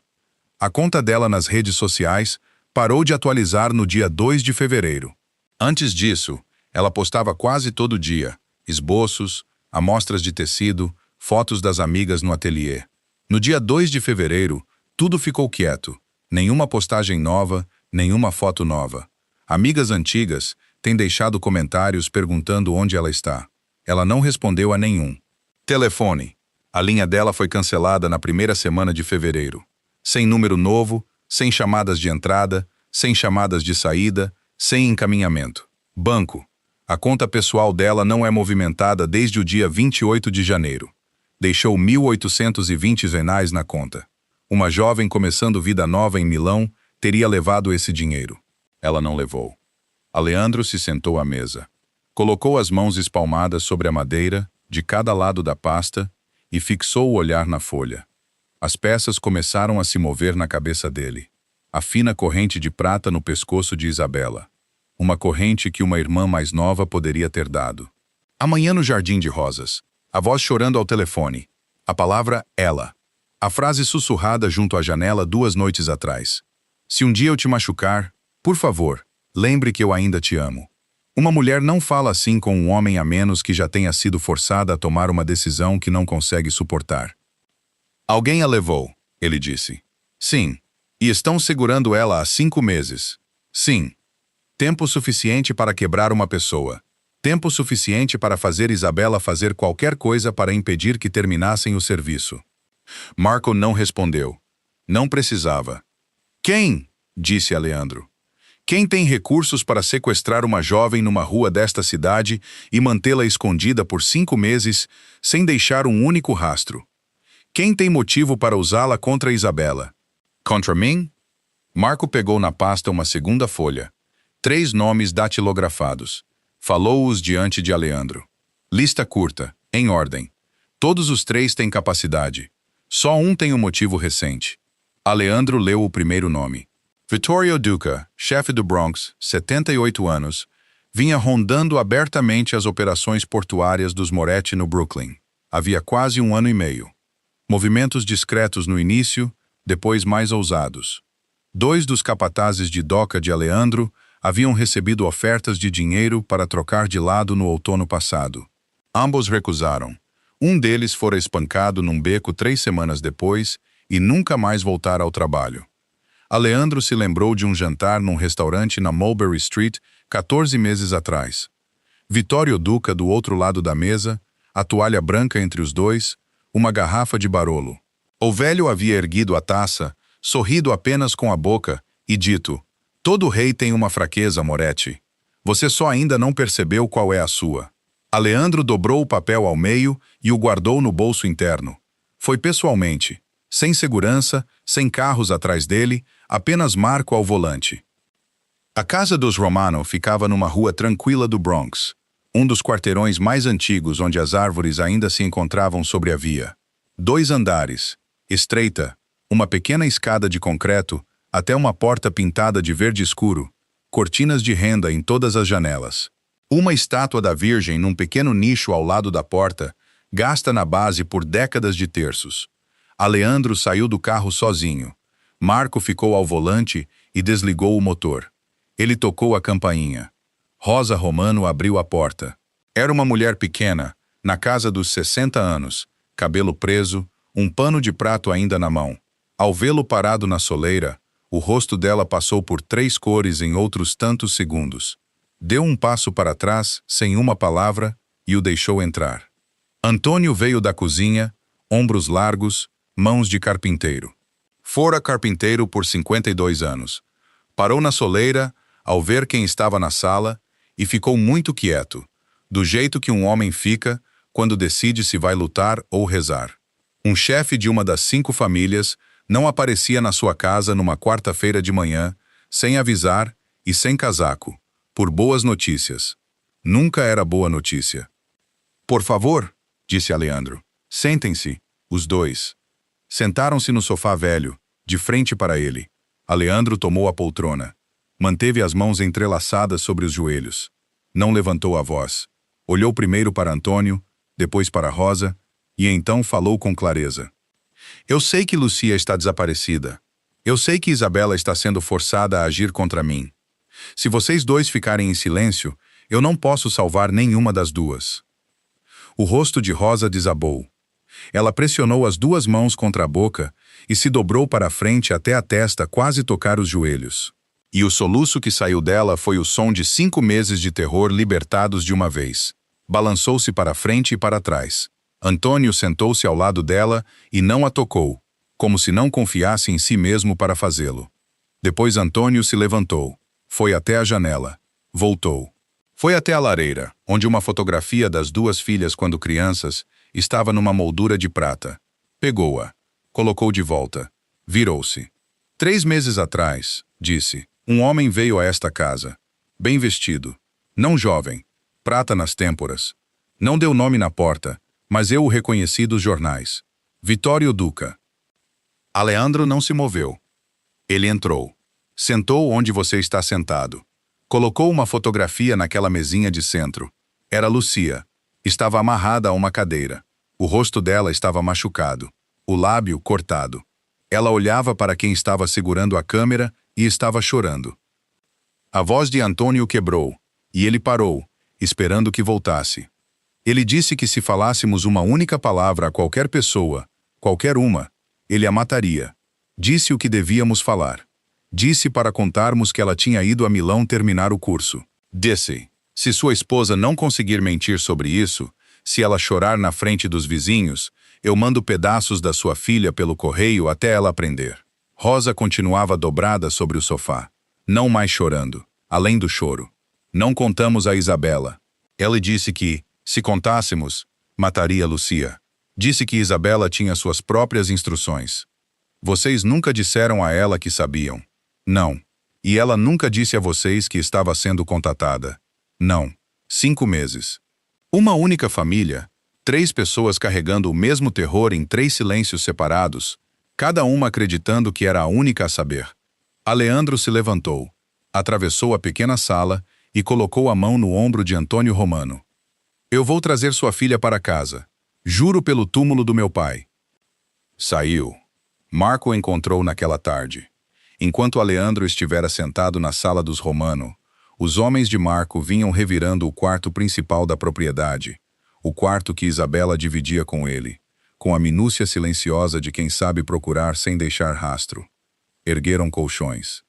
[SPEAKER 1] A conta dela nas redes sociais parou de atualizar no dia 2 de fevereiro. Antes disso, ela postava quase todo dia, esboços, amostras de tecido, fotos das amigas no ateliê. No dia 2 de fevereiro, tudo ficou quieto. Nenhuma postagem nova, nenhuma foto nova. Amigas antigas têm deixado comentários perguntando onde ela está. Ela não respondeu a nenhum. Telefone. A linha dela foi cancelada na primeira semana de fevereiro. Sem número novo, sem chamadas de entrada, sem chamadas de saída, sem encaminhamento. Banco. A conta pessoal dela não é movimentada desde o dia 28 de janeiro. Deixou 1.820 reais na conta. Uma jovem começando vida nova em Milão teria levado esse dinheiro. Ela não levou. Aleandro se sentou à mesa. Colocou as mãos espalmadas sobre a madeira, de cada lado da pasta, e fixou o olhar na folha. As peças começaram a se mover na cabeça dele. A fina corrente de prata no pescoço de Isabela. Uma corrente que uma irmã mais nova poderia ter dado. Amanhã no Jardim de Rosas. A voz chorando ao telefone. A palavra ela. A frase sussurrada junto à janela 2 noites atrás. Se um dia eu te machucar, por favor, lembre que eu ainda te amo. Uma mulher não fala assim com um homem a menos que já tenha sido forçada a tomar uma decisão que não consegue suportar. Alguém a levou, ele disse. Sim. E estão segurando ela há 5 meses. Sim. Tempo suficiente para quebrar uma pessoa. Tempo suficiente para fazer Isabela fazer qualquer coisa para impedir que terminassem o serviço. Marco não respondeu. Não precisava. Quem? Disse Aleandro. Quem tem recursos para sequestrar uma jovem numa rua desta cidade e mantê-la escondida por 5 meses sem deixar um único rastro? Quem tem motivo para usá-la contra Isabela? Contra mim? Marco pegou na pasta uma segunda folha. 3 nomes datilografados. Falou-os diante de Aleandro. Lista curta, em ordem. Todos os 3 têm capacidade. Só um tem um motivo recente. Aleandro leu o primeiro nome. Vittorio Duca, chefe do Bronx, 78 anos, vinha rondando abertamente as operações portuárias dos Moretti no Brooklyn. Havia quase 1 ano e meio. Movimentos discretos no início, depois mais ousados. 2 dos capatazes de doca de Aleandro haviam recebido ofertas de dinheiro para trocar de lado no outono passado. Ambos recusaram. Um deles fora espancado num beco 3 semanas depois e nunca mais voltara ao trabalho. Aleandro se lembrou de um jantar num restaurante na Mulberry Street 14 meses atrás. Vittorio Duca do outro lado da mesa, a toalha branca entre os dois, uma garrafa de Barolo. O velho havia erguido a taça, sorrido apenas com a boca e dito: todo rei tem uma fraqueza, Moretti. Você só ainda não percebeu qual é a sua. Aleandro dobrou o papel ao meio e o guardou no bolso interno. Foi pessoalmente, sem segurança, sem carros atrás dele, apenas Marco ao volante. A casa dos Romano ficava numa rua tranquila do Bronx, um dos quarteirões mais antigos onde as árvores ainda se encontravam sobre a via. 2 andares, estreita, uma pequena escada de concreto, até uma porta pintada de verde escuro, cortinas de renda em todas as janelas. Uma estátua da Virgem num pequeno nicho ao lado da porta, gasta na base por décadas de terços. Aleandro saiu do carro sozinho. Marco ficou ao volante e desligou o motor. Ele tocou a campainha. Rosa Romano abriu a porta. Era uma mulher pequena, na casa dos 60 anos, cabelo preso, um pano de prato ainda na mão. Ao vê-lo parado na soleira, o rosto dela passou por 3 cores em outros tantos segundos. Deu um passo para trás, sem uma palavra, e o deixou entrar. Antônio veio da cozinha, ombros largos, mãos de carpinteiro. Fora carpinteiro por 52 anos. Parou na soleira, ao ver quem estava na sala, e ficou muito quieto, do jeito que um homem fica quando decide se vai lutar ou rezar. Um chefe de uma das 5 famílias não aparecia na sua casa numa quarta-feira de manhã, sem avisar e sem casaco, por boas notícias. Nunca era boa notícia. Por favor, disse Aleandro. Sentem-se, os 2. Sentaram-se no sofá velho, de frente para ele. Aleandro tomou a poltrona. Manteve as mãos entrelaçadas sobre os joelhos. Não levantou a voz. Olhou primeiro para Antônio, depois para Rosa, e então falou com clareza. Eu sei que Lucia está desaparecida. Eu sei que Isabela está sendo forçada a agir contra mim. Se vocês 2 ficarem em silêncio, eu não posso salvar nenhuma das 2. O rosto de Rosa desabou. Ela pressionou as 2 mãos contra a boca e se dobrou para a frente até a testa quase tocar os joelhos. E o soluço que saiu dela foi o som de 5 meses de terror libertados de uma vez. Balançou-se para a frente e para trás. Antônio sentou-se ao lado dela e não a tocou, como se não confiasse em si mesmo para fazê-lo. Depois Antônio se levantou. Foi até a janela. Voltou. Foi até a lareira, onde uma fotografia das 2 filhas quando crianças estava numa moldura de prata. Pegou-a. Colocou de volta. Virou-se. 3 meses atrás, disse, um homem veio a esta casa. Bem vestido. Não jovem. Prata nas têmporas. Não deu nome na porta, mas eu o reconheci dos jornais. Vitório Duca. Aleandro não se moveu. Ele entrou. Sentou onde você está sentado. Colocou uma fotografia naquela mesinha de centro. Era Lucia. Estava amarrada a uma cadeira. O rosto dela estava machucado. O lábio cortado. Ela olhava para quem estava segurando a câmera e estava chorando. A voz de Antônio quebrou, e ele parou, esperando que voltasse. Ele disse que se falássemos uma única palavra a qualquer pessoa, qualquer uma, ele a mataria. Disse o que devíamos falar. Disse para contarmos que ela tinha ido a Milão terminar o curso. Disse, se sua esposa não conseguir mentir sobre isso, se ela chorar na frente dos vizinhos, eu mando pedaços da sua filha pelo correio até ela aprender. Rosa continuava dobrada sobre o sofá, não mais chorando, além do choro. Não contamos a Isabela. Ela disse que, se contássemos, mataria Lucia. Disse que Isabela tinha suas próprias instruções. Vocês nunca disseram a ela que sabiam. Não. E ela nunca disse a vocês que estava sendo contatada. Não. 5 meses. Uma única família, 3 pessoas carregando o mesmo terror em 3 silêncios separados, cada uma acreditando que era a única a saber. Aleandro se levantou, atravessou a pequena sala e colocou a mão no ombro de Antônio Romano. Eu vou trazer sua filha para casa. Juro pelo túmulo do meu pai. Saiu. Marco o encontrou naquela tarde. Enquanto Aleandro estivera sentado na sala dos Romano, os homens de Marco vinham revirando o quarto principal da propriedade, o quarto que Isabela dividia com ele, com a minúcia silenciosa de quem sabe procurar sem deixar rastro. Ergueram colchões.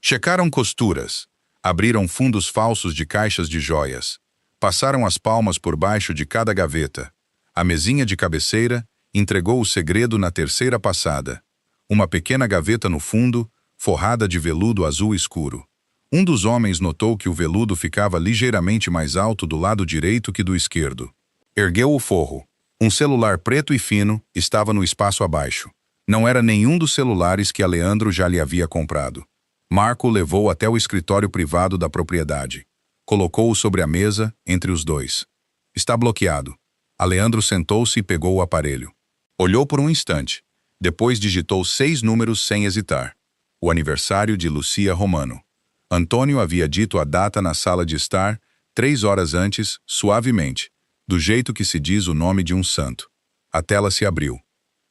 [SPEAKER 1] Checaram costuras. Abriram fundos falsos de caixas de joias. Passaram as palmas por baixo de cada gaveta. A mesinha de cabeceira entregou o segredo na terceira passada. Uma pequena gaveta no fundo, forrada de veludo azul escuro. Um dos homens notou que o veludo ficava ligeiramente mais alto do lado direito que do esquerdo. Ergueu o forro. Um celular preto e fino estava no espaço abaixo. Não era nenhum dos celulares que Aleandro já lhe havia comprado. Marco o levou até o escritório privado da propriedade. Colocou-o sobre a mesa, entre os dois. Está bloqueado. Aleandro sentou-se e pegou o aparelho. Olhou por um instante. Depois digitou 6 números sem hesitar. O aniversário de Lucia Romano. Antônio havia dito a data na sala de estar, 3 horas antes, suavemente, do jeito que se diz o nome de um santo. A tela se abriu.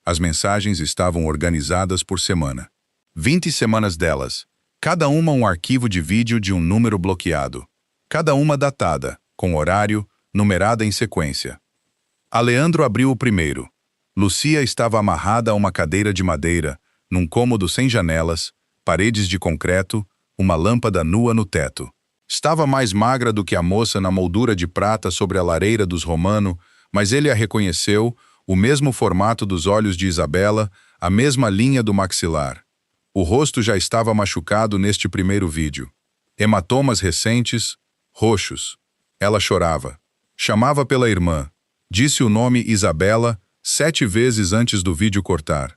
[SPEAKER 1] As mensagens estavam organizadas por semana. 20 semanas delas, cada uma um arquivo de vídeo de um número bloqueado. Cada uma datada, com horário, numerada em sequência. Aleandro abriu o primeiro. Lucia estava amarrada a uma cadeira de madeira, num cômodo sem janelas, paredes de concreto, uma lâmpada nua no teto. Estava mais magra do que a moça na moldura de prata sobre a lareira dos Romano, mas ele a reconheceu, o mesmo formato dos olhos de Isabela, a mesma linha do maxilar. O rosto já estava machucado neste primeiro vídeo. Hematomas recentes, roxos. Ela chorava. Chamava pela irmã. Disse o nome Isabela 7 vezes antes do vídeo cortar.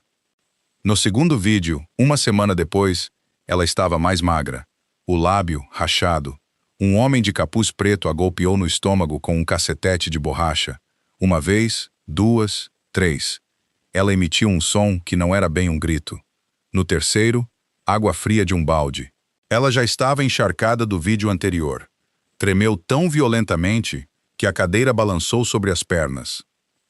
[SPEAKER 1] No segundo vídeo, uma semana depois, ela estava mais magra. O lábio rachado. Um homem de capuz preto a golpeou no estômago com um cacetete de borracha. 1 vez, 2, 3. Ela emitiu um som que não era bem um grito. No terceiro, água fria de um balde. Ela já estava encharcada do vídeo anterior. Tremeu tão violentamente que a cadeira balançou sobre as pernas.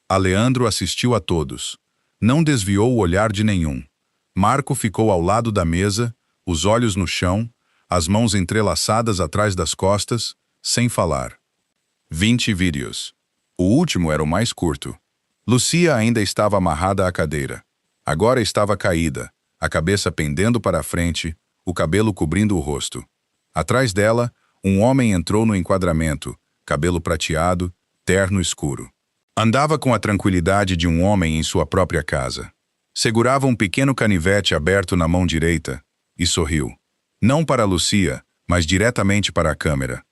[SPEAKER 1] Aleandro assistiu a todos. Não desviou o olhar de nenhum. Marco ficou ao lado da mesa, os olhos no chão, as mãos entrelaçadas atrás das costas, sem falar. 20 vídeos. O último era o mais curto. Lucia ainda estava amarrada à cadeira. Agora estava caída, a cabeça pendendo para a frente, o cabelo cobrindo o rosto. Atrás dela, um homem entrou no enquadramento, cabelo prateado, terno escuro. Andava com a tranquilidade de um homem em sua própria casa. Segurava um pequeno canivete aberto na mão direita e sorriu. Não para Lucia, mas diretamente para a câmera.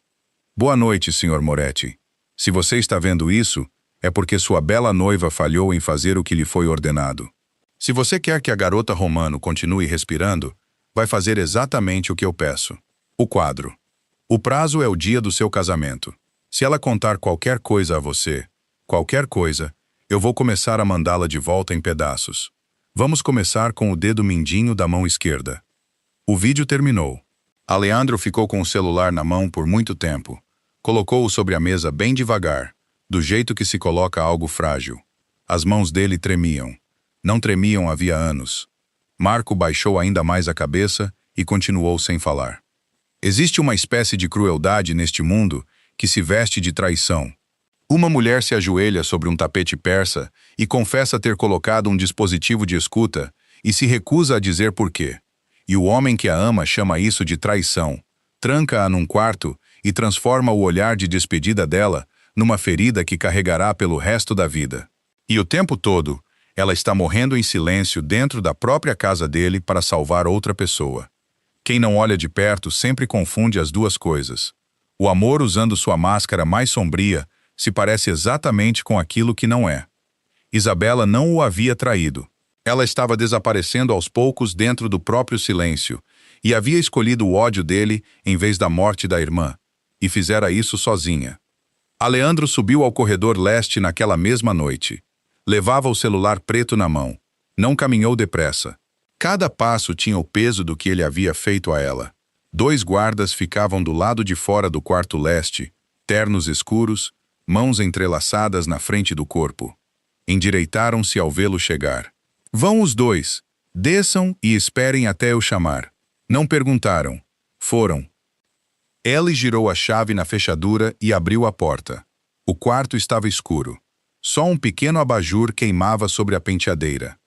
[SPEAKER 1] Boa noite, Sr. Moretti. Se você está vendo isso, é porque sua bela noiva falhou em fazer o que lhe foi ordenado. Se você quer que a garota Romano continue respirando, vai fazer exatamente o que eu peço. O quadro. O prazo é o dia do seu casamento. Se ela contar qualquer coisa a você, qualquer coisa, eu vou começar a mandá-la de volta em pedaços. Vamos começar com o dedo mindinho da mão esquerda. O vídeo terminou. Aleandro ficou com o celular na mão por muito tempo. Colocou-o sobre a mesa bem devagar, do jeito que se coloca algo frágil. As mãos dele tremiam. Não tremiam havia anos. Marco baixou ainda mais a cabeça e continuou sem falar. Existe uma espécie de crueldade neste mundo que se veste de traição. Uma mulher se ajoelha sobre um tapete persa e confessa ter colocado um dispositivo de escuta e se recusa a dizer por quê. E o homem que a ama chama isso de traição, tranca-a num quarto e transforma o olhar de despedida dela numa ferida que carregará pelo resto da vida. E o tempo todo, ela está morrendo em silêncio dentro da própria casa dele para salvar outra pessoa. Quem não olha de perto sempre confunde as duas coisas. O amor, usando sua máscara mais sombria, se parece exatamente com aquilo que não é. Isabela não o havia traído. Ela estava desaparecendo aos poucos dentro do próprio silêncio, e havia escolhido o ódio dele em vez da morte da irmã, e fizera isso sozinha. Aleandro subiu ao corredor leste naquela mesma noite. Levava o celular preto na mão. Não caminhou depressa. Cada passo tinha o peso do que ele havia feito a ela. 2 guardas ficavam do lado de fora do quarto leste, ternos escuros, mãos entrelaçadas na frente do corpo. Endireitaram-se ao vê-lo chegar. Vão os 2. Desçam e esperem até eu chamar. Não perguntaram. Foram. Ellie girou a chave na fechadura e abriu a porta. O quarto estava escuro. Só um pequeno abajur queimava sobre a penteadeira.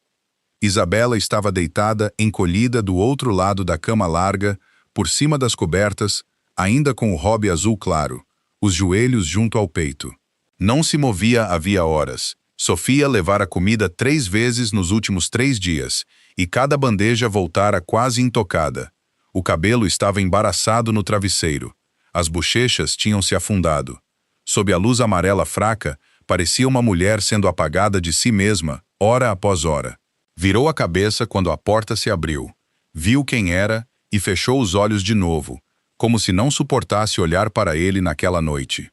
[SPEAKER 1] Isabela estava deitada, encolhida do outro lado da cama larga, por cima das cobertas, ainda com o robe azul claro, os joelhos junto ao peito. Não se movia havia horas. Sofia levara comida 3 vezes nos últimos 3 dias, e cada bandeja voltara quase intocada. O cabelo estava embaraçado no travesseiro. As bochechas tinham se afundado. Sob a luz amarela fraca, parecia uma mulher sendo apagada de si mesma, hora após hora. Virou a cabeça quando a porta se abriu. Viu quem era e fechou os olhos de novo, como se não suportasse olhar para ele naquela noite.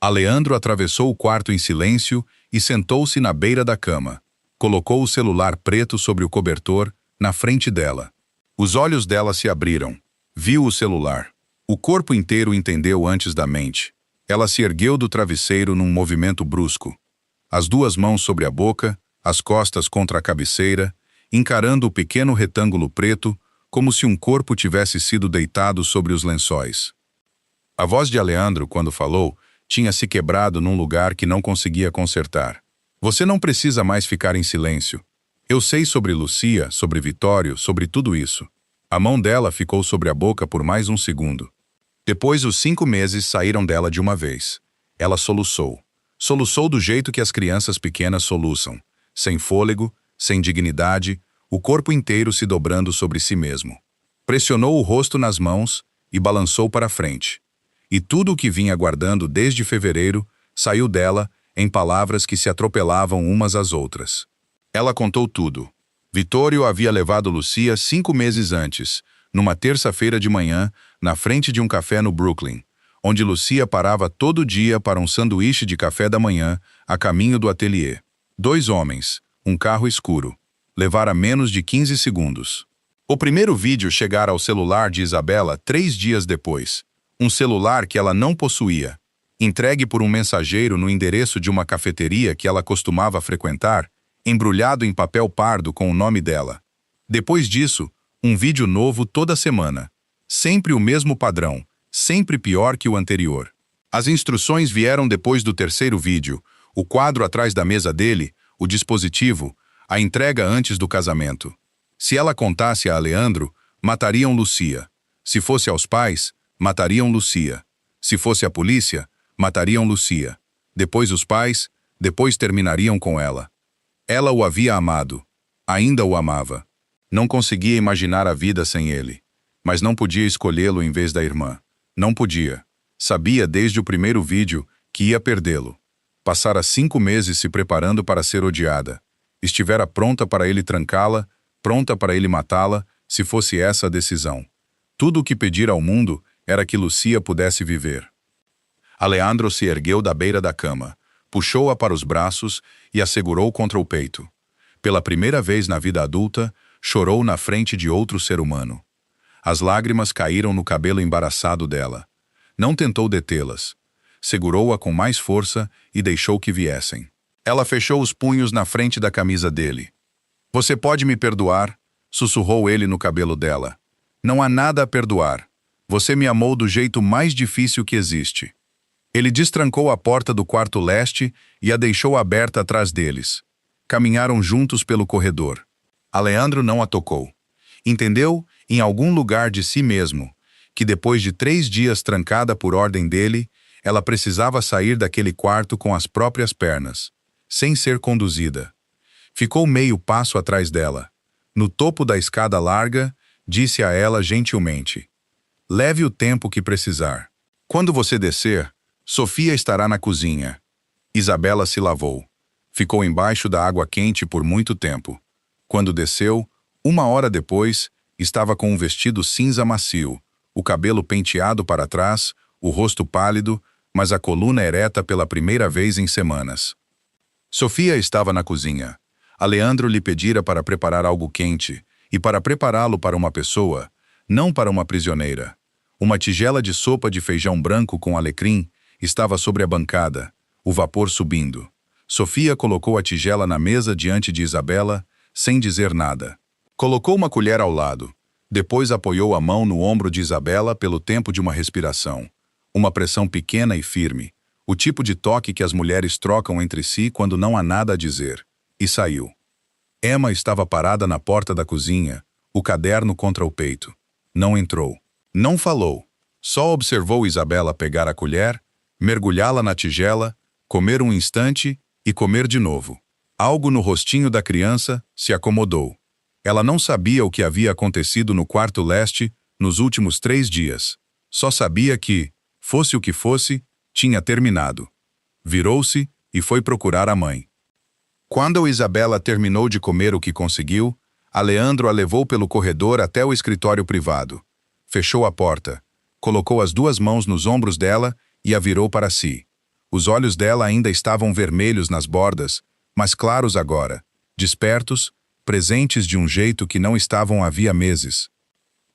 [SPEAKER 1] Aleandro atravessou o quarto em silêncio e sentou-se na beira da cama. Colocou o celular preto sobre o cobertor, na frente dela. Os olhos dela se abriram. Viu o celular. O corpo inteiro entendeu antes da mente. Ela se ergueu do travesseiro num movimento brusco. As 2 mãos sobre a boca, as costas contra a cabeceira, encarando o pequeno retângulo preto, como se um corpo tivesse sido deitado sobre os lençóis. A voz de Aleandro, quando falou, tinha se quebrado num lugar que não conseguia consertar. Você não precisa mais ficar em silêncio. Eu sei sobre Lucia, sobre Vitório, sobre tudo isso. A mão dela ficou sobre a boca por mais um segundo. Depois os 5 meses saíram dela de uma vez. Ela soluçou. Soluçou do jeito que as crianças pequenas soluçam. Sem fôlego, sem dignidade, o corpo inteiro se dobrando sobre si mesmo. Pressionou o rosto nas mãos e balançou para frente. E tudo o que vinha guardando desde fevereiro saiu dela em palavras que se atropelavam umas às outras. Ela contou tudo. Vitório havia levado Lucia 5 meses antes, numa terça-feira de manhã, na frente de um café no Brooklyn, onde Lucia parava todo dia para um sanduíche de café da manhã a caminho do ateliê. 2 homens, um carro escuro. Levara menos de 15 segundos. O primeiro vídeo chegara ao celular de Isabela 3 dias depois. Um celular que ela não possuía, entregue por um mensageiro no endereço de uma cafeteria que ela costumava frequentar, embrulhado em papel pardo com o nome dela. Depois disso, um vídeo novo toda semana. Sempre o mesmo padrão, sempre pior que o anterior. As instruções vieram depois do terceiro vídeo, o quadro atrás da mesa dele, o dispositivo, a entrega antes do casamento. Se ela contasse a Aleandro, matariam Lucia. Se fosse aos pais, matariam Lucia. Se fosse a polícia, matariam Lucia. Depois os pais, depois terminariam com ela. Ela o havia amado. Ainda o amava. Não conseguia imaginar a vida sem ele. Mas não podia escolhê-lo em vez da irmã. Não podia. Sabia desde o primeiro vídeo que ia perdê-lo. Passara 5 meses se preparando para ser odiada. Estivera pronta para ele trancá-la, pronta para ele matá-la, se fosse essa a decisão. Tudo o que pedira ao mundo era que Lucia pudesse viver. Aleandro se ergueu da beira da cama, puxou-a para os braços e a segurou contra o peito. Pela primeira vez na vida adulta, chorou na frente de outro ser humano. As lágrimas caíram no cabelo embaraçado dela. Não tentou detê-las. Segurou-a com mais força e deixou que viessem. Ela fechou os punhos na frente da camisa dele. "Você pode me perdoar?", sussurrou ele no cabelo dela. "Não há nada a perdoar. Você me amou do jeito mais difícil que existe." Ele destrancou a porta do quarto leste e a deixou aberta atrás deles. Caminharam juntos pelo corredor. Aleandro não a tocou. Entendeu, em algum lugar de si mesmo, que depois de 3 dias trancada por ordem dele, ela precisava sair daquele quarto com as próprias pernas, sem ser conduzida. Ficou meio passo atrás dela. No topo da escada larga, disse a ela gentilmente: "Leve o tempo que precisar. Quando você descer, Sofia estará na cozinha." Isabela se lavou. Ficou embaixo da água quente por muito tempo. Quando desceu, 1 hora depois, estava com um vestido cinza macio, o cabelo penteado para trás, o rosto pálido, mas a coluna ereta pela primeira vez em semanas. Sofia estava na cozinha. Aleandro lhe pedira para preparar algo quente, e para prepará-lo para uma pessoa, não para uma prisioneira. Uma tigela de sopa de feijão branco com alecrim estava sobre a bancada, o vapor subindo. Sofia colocou a tigela na mesa diante de Isabela, sem dizer nada. Colocou uma colher ao lado. Depois apoiou a mão no ombro de Isabela pelo tempo de uma respiração. Uma pressão pequena e firme, o tipo de toque que as mulheres trocam entre si quando não há nada a dizer. E saiu. Emma estava parada na porta da cozinha, o caderno contra o peito. Não entrou. Não falou. Só observou Isabela pegar a colher, mergulhá-la na tigela, comer um instante e comer de novo. Algo no rostinho da criança se acomodou. Ela não sabia o que havia acontecido no quarto leste nos últimos 3 dias. Só sabia que, fosse o que fosse, tinha terminado. Virou-se e foi procurar a mãe. Quando Isabela terminou de comer o que conseguiu, Aleandro a levou pelo corredor até o escritório privado. Fechou a porta, colocou as 2 mãos nos ombros dela e a virou para si. Os olhos dela ainda estavam vermelhos nas bordas, mas claros agora, despertos, presentes de um jeito que não estavam havia meses.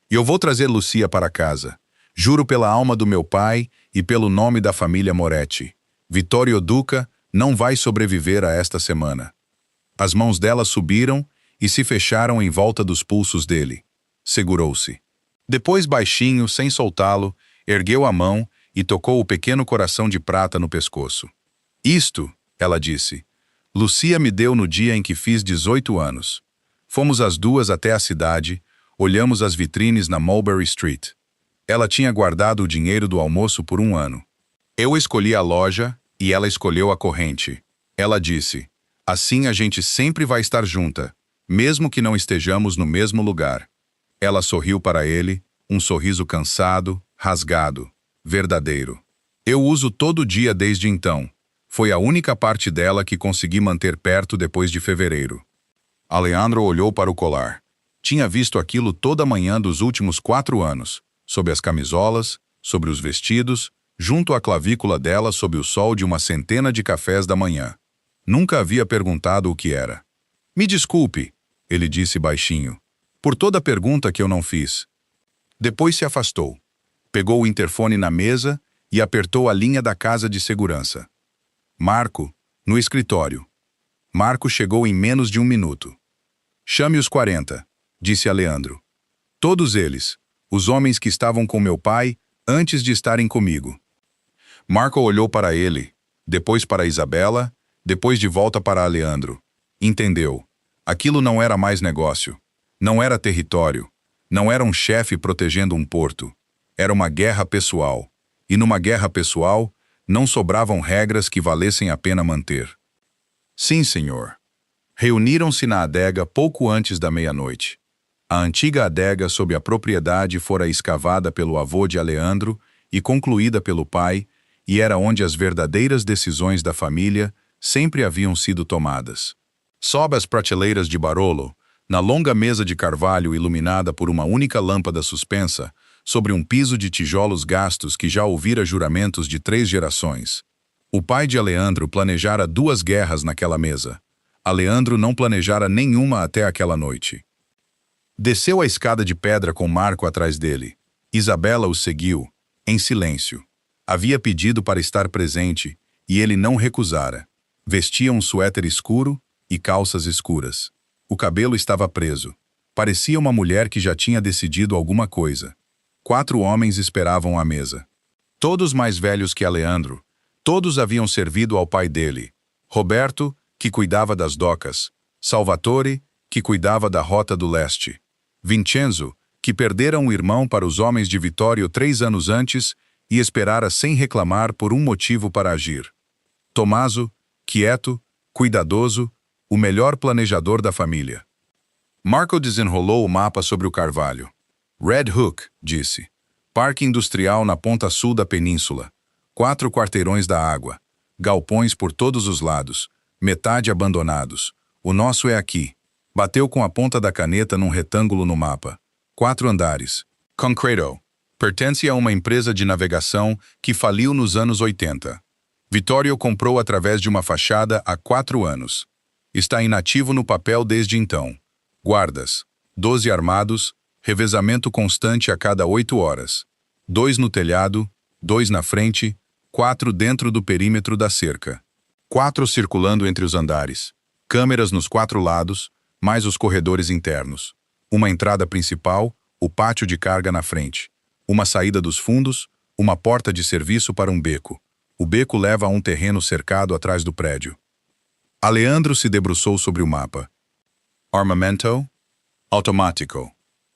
[SPEAKER 1] "Eu vou trazer Lucia para casa. Juro pela alma do meu pai e pelo nome da família Moretti. Vittorio Duca não vai sobreviver a esta semana." As mãos dela subiram e se fecharam em volta dos pulsos dele. Segurou-se. Depois, baixinho, sem soltá-lo, ergueu a mão e tocou o pequeno coração de prata no pescoço. "Isto", ela disse, "Lucia me deu no dia em que fiz 18 anos. Fomos as 2 até a cidade, olhamos as vitrines na Mulberry Street. Ela tinha guardado o dinheiro do almoço por 1 ano. Eu escolhi a loja e ela escolheu a corrente. Ela disse, assim a gente sempre vai estar junta, mesmo que não estejamos no mesmo lugar." Ela sorriu para ele, um sorriso cansado, rasgado, verdadeiro. "Eu uso todo dia desde então. Foi a única parte dela que consegui manter perto depois de fevereiro." Aleandro olhou para o colar. Tinha visto aquilo toda manhã dos últimos 4 anos, sob as camisolas, sobre os vestidos, junto à clavícula dela sob o sol de uma centena de cafés da manhã. Nunca havia perguntado o que era. "Me desculpe", ele disse baixinho, "por toda pergunta que eu não fiz." Depois se afastou. Pegou o interfone na mesa e apertou a linha da casa de segurança. "Marco, no escritório." Marco chegou em menos de 1 minuto. "Chame os 40, disse Aleandro. "Todos eles, os homens que estavam com meu pai antes de estarem comigo." Marco olhou para ele, depois para Isabela, depois de volta para Aleandro. Entendeu. Aquilo não era mais negócio. Não era território. Não era um chefe protegendo um porto. Era uma guerra pessoal. E numa guerra pessoal, não sobravam regras que valessem a pena manter. "Sim, senhor." Reuniram-se na adega pouco antes da meia-noite. A antiga adega sob a propriedade fora escavada pelo avô de Aleandro e concluída pelo pai, e era onde as verdadeiras decisões da família sempre haviam sido tomadas. Sob as prateleiras de Barolo, Na longa mesa de carvalho iluminada por uma única lâmpada suspensa, sobre um piso de tijolos gastos que já ouvira juramentos de 3 gerações. O pai de Aleandro planejara 2 guerras naquela mesa. Aleandro não planejara nenhuma até aquela noite. Desceu a escada de pedra com Marco atrás dele. Isabela o seguiu, em silêncio. Havia pedido para estar presente, e ele não recusara. Vestia um suéter escuro e calças escuras. O cabelo estava preso. Parecia uma mulher que já tinha decidido alguma coisa. 4 homens esperavam à mesa. Todos mais velhos que Aleandro. Todos haviam servido ao pai dele. Roberto, que cuidava das docas. Salvatore, que cuidava da rota do leste. Vincenzo, que perdera um irmão para os homens de Vittorio 3 anos antes e esperara sem reclamar por um motivo para agir. Tommaso, quieto, cuidadoso, o melhor planejador da família. Marco desenrolou o mapa sobre o carvalho. Red Hook, disse. Parque industrial na ponta sul da península. 4 quarteirões da água. Galpões por todos os lados. Metade abandonados. O nosso é aqui. Bateu com a ponta da caneta num retângulo no mapa. 4 andares. Concreto. Pertence a uma empresa de navegação que faliu nos anos 80. Vittorio comprou através de uma fachada há 4 anos. Está inativo no papel desde então. Guardas. 12 armados. Revezamento constante a cada 8 horas. 2 no telhado, 2 na frente, 4 dentro do perímetro da cerca. 4 circulando entre os andares. Câmeras nos 4 lados, mais os corredores internos. Uma entrada principal, o pátio de carga na frente. Uma saída dos fundos, uma porta de serviço para um beco. O beco leva a um terreno cercado atrás do prédio. Aleandro se debruçou sobre o mapa. Armamento? Automático.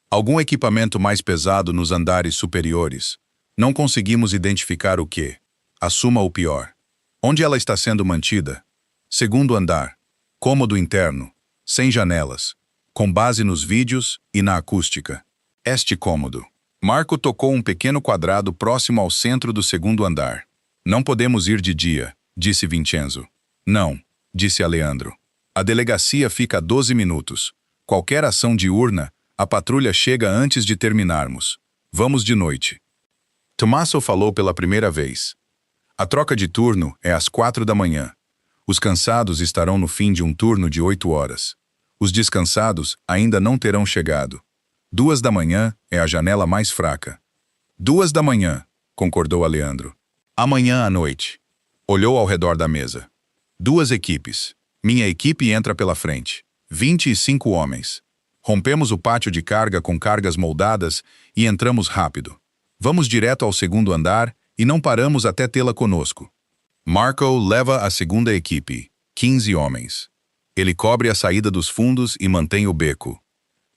[SPEAKER 1] Algum equipamento mais pesado nos andares superiores. Não conseguimos identificar o que. Assuma o pior. Onde ela está sendo mantida? Segundo andar. Cômodo interno. Sem janelas. Com base nos vídeos e na acústica. Este cômodo. Marco tocou um pequeno quadrado próximo ao centro do segundo andar. Não podemos ir de dia, disse Vincenzo. Não, disse Aleandro. A delegacia fica a 12 minutos. Qualquer ação diurna, a patrulha chega antes de terminarmos. Vamos de noite. Tommaso falou pela primeira vez. A troca de turno é às 4 da manhã. Os cansados estarão no fim de um turno de 8 horas. Os descansados ainda não terão chegado. 2 da manhã é a janela mais fraca. 2 da manhã, concordou Aleandro. Amanhã à noite. Olhou ao redor da mesa. 2 equipes. Minha equipe entra pela frente. 25 homens. Rompemos o pátio de carga com cargas moldadas e entramos rápido. Vamos direto ao segundo andar e não paramos até tê-la conosco. Marco leva a segunda equipe, 15 homens. Ele cobre a saída dos fundos e mantém o beco.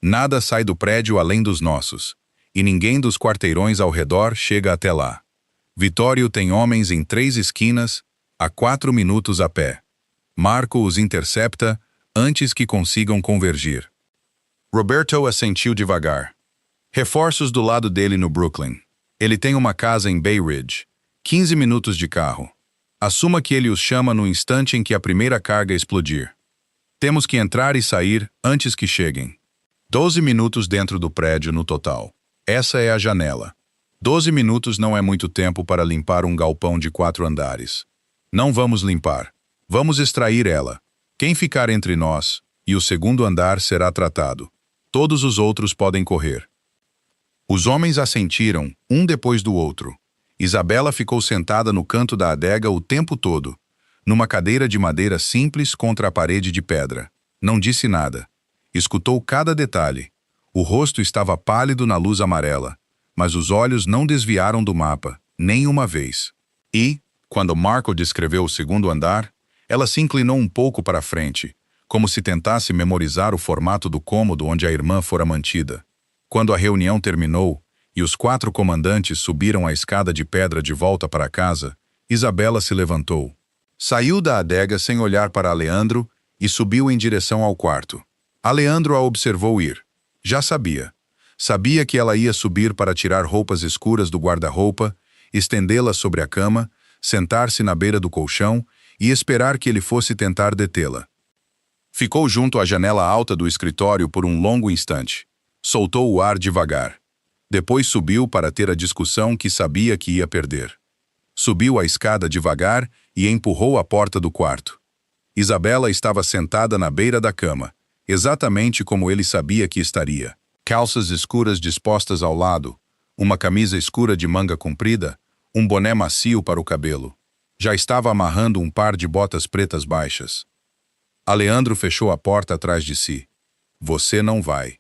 [SPEAKER 1] Nada sai do prédio além dos nossos, e ninguém dos quarteirões ao redor chega até lá. Vittorio tem homens em 3 esquinas, a 4 minutos a pé. Marco os intercepta antes que consigam convergir. Roberto assentiu devagar. Reforços do lado dele no Brooklyn. Ele tem uma casa em Bay Ridge. 15 minutos de carro. Assuma que ele os chama no instante em que a primeira carga explodir. Temos que entrar e sair antes que cheguem. 12 minutos dentro do prédio no total. Essa é a janela. 12 minutos não é muito tempo para limpar um galpão de 4 andares. Não vamos limpar. Vamos extrair ela. Quem ficar entre nós e o segundo andar será tratado. Todos os outros podem correr. Os homens assentiram, um depois do outro. Isabela ficou sentada no canto da adega o tempo todo, numa cadeira de madeira simples contra a parede de pedra. Não disse nada. Escutou cada detalhe. O rosto estava pálido na luz amarela, mas os olhos não desviaram do mapa, nem uma vez. E, quando Marco descreveu o segundo andar, ela se inclinou um pouco para a frente, como se tentasse memorizar o formato do cômodo onde a irmã fora mantida. Quando a reunião terminou e os 4 comandantes subiram a escada de pedra de volta para casa, Isabela se levantou. Saiu da adega sem olhar para Aleandro e subiu em direção ao quarto. Aleandro a observou ir. Já sabia. Sabia que ela ia subir para tirar roupas escuras do guarda-roupa, estendê-las sobre a cama, sentar-se na beira do colchão e esperar que ele fosse tentar detê-la. Ficou junto à janela alta do escritório por um longo instante. Soltou o ar devagar. Depois subiu para ter a discussão que sabia que ia perder. Subiu a escada devagar e empurrou a porta do quarto. Isabela estava sentada na beira da cama, exatamente como ele sabia que estaria. Calças escuras dispostas ao lado, uma camisa escura de manga comprida, um boné macio para o cabelo. Já estava amarrando um par de botas pretas baixas. Aleandro fechou a porta atrás de si. Você não vai.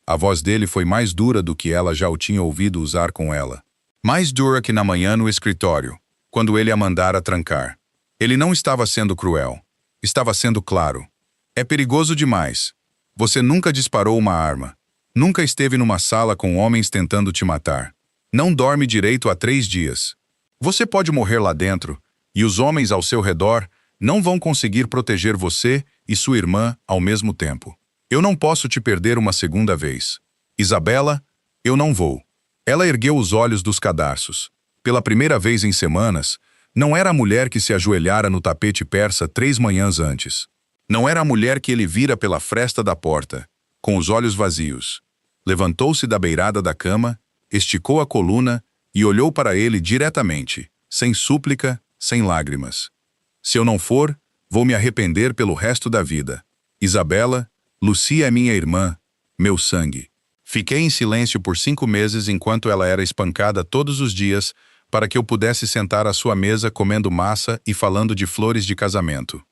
[SPEAKER 1] A voz dele foi mais dura do que ela já o tinha ouvido usar com ela. Mais dura que na manhã no escritório, quando ele a mandara trancar. Ele não estava sendo cruel. Estava sendo claro. É perigoso demais. Você nunca disparou uma arma. Nunca esteve numa sala com homens tentando te matar. Não dorme direito há 3 dias. Você pode morrer lá dentro, e os homens ao seu redor não vão conseguir proteger você e sua irmã ao mesmo tempo. Eu não posso te perder uma segunda vez. Isabela, eu não vou. Ela ergueu os olhos dos cadarços. Pela primeira vez em semanas, não era a mulher que se ajoelhara no tapete persa 3 manhãs antes. Não era a mulher que ele vira pela fresta da porta, com os olhos vazios. Levantou-se da beirada da cama, esticou a coluna e olhou para ele diretamente, sem súplica, sem lágrimas. Se eu não for, vou me arrepender pelo resto da vida. Isabela, Lucia é minha irmã, meu sangue. Fiquei em silêncio por 5 meses enquanto ela era espancada todos os dias para que eu pudesse sentar à sua mesa comendo massa e falando de flores de casamento.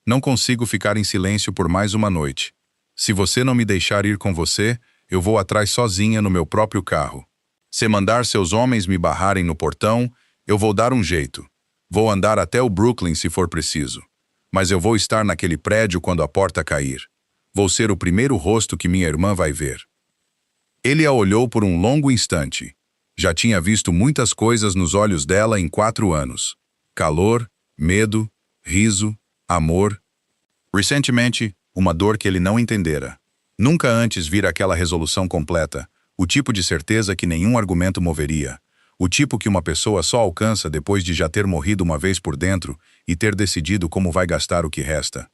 [SPEAKER 1] Não consigo ficar em silêncio por mais uma noite. Se você não me deixar ir com você, eu vou atrás sozinha no meu próprio carro. Se mandar seus homens me barrarem no portão, eu vou dar um jeito. Vou andar até o Brooklyn se for preciso. Mas eu vou estar naquele prédio quando a porta cair. Vou ser o primeiro rosto que minha irmã vai ver. Ele a olhou por um longo instante. Já tinha visto muitas coisas nos olhos dela em 4 anos. Calor, medo, riso, amor. Recentemente, uma dor que ele não entendera. Nunca antes vira aquela resolução completa, o tipo de certeza que nenhum argumento moveria, o tipo que uma pessoa só alcança depois de já ter morrido uma vez por dentro e ter decidido como vai gastar o que resta.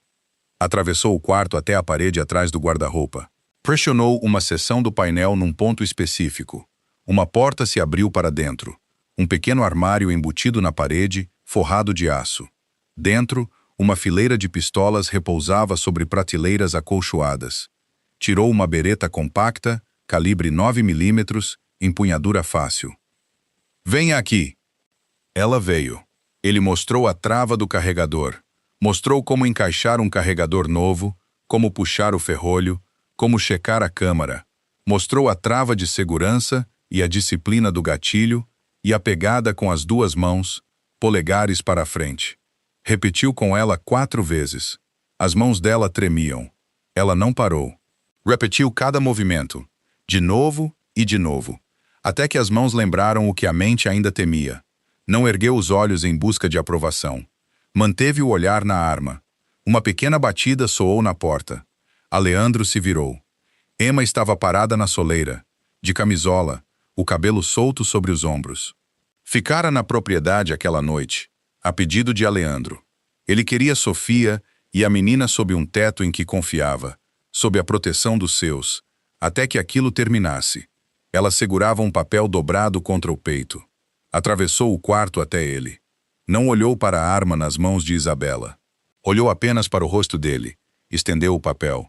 [SPEAKER 1] Atravessou o quarto até a parede atrás do guarda-roupa. Pressionou uma seção do painel num ponto específico. Uma porta se abriu para dentro. Um pequeno armário embutido na parede, forrado de aço. Dentro, uma fileira de pistolas repousava sobre prateleiras acolchoadas. Tirou uma bereta compacta, calibre 9 mm, empunhadura fácil. Venha aqui. Ela veio. Ele mostrou a trava do carregador. Mostrou como encaixar um carregador novo, como puxar o ferrolho, como checar a câmara. Mostrou a trava de segurança e a disciplina do gatilho e a pegada com as 2 mãos, polegares para a frente. Repetiu com ela 4 vezes. As mãos dela tremiam. Ela não parou. Repetiu cada movimento, de novo e de novo, até que as mãos lembraram o que a mente ainda temia. Não ergueu os olhos em busca de aprovação. Manteve o olhar na arma. Uma pequena batida soou na porta. Aleandro se virou. Emma estava parada na soleira, de camisola, o cabelo solto sobre os ombros. Ficara na propriedade aquela noite, a pedido de Aleandro. Ele queria Sofia e a menina sob um teto em que confiava, sob a proteção dos seus, até que aquilo terminasse. Ela segurava um papel dobrado contra o peito. Atravessou o quarto até ele. Não olhou para a arma nas mãos de Isabela. Olhou apenas para o rosto dele. Estendeu o papel.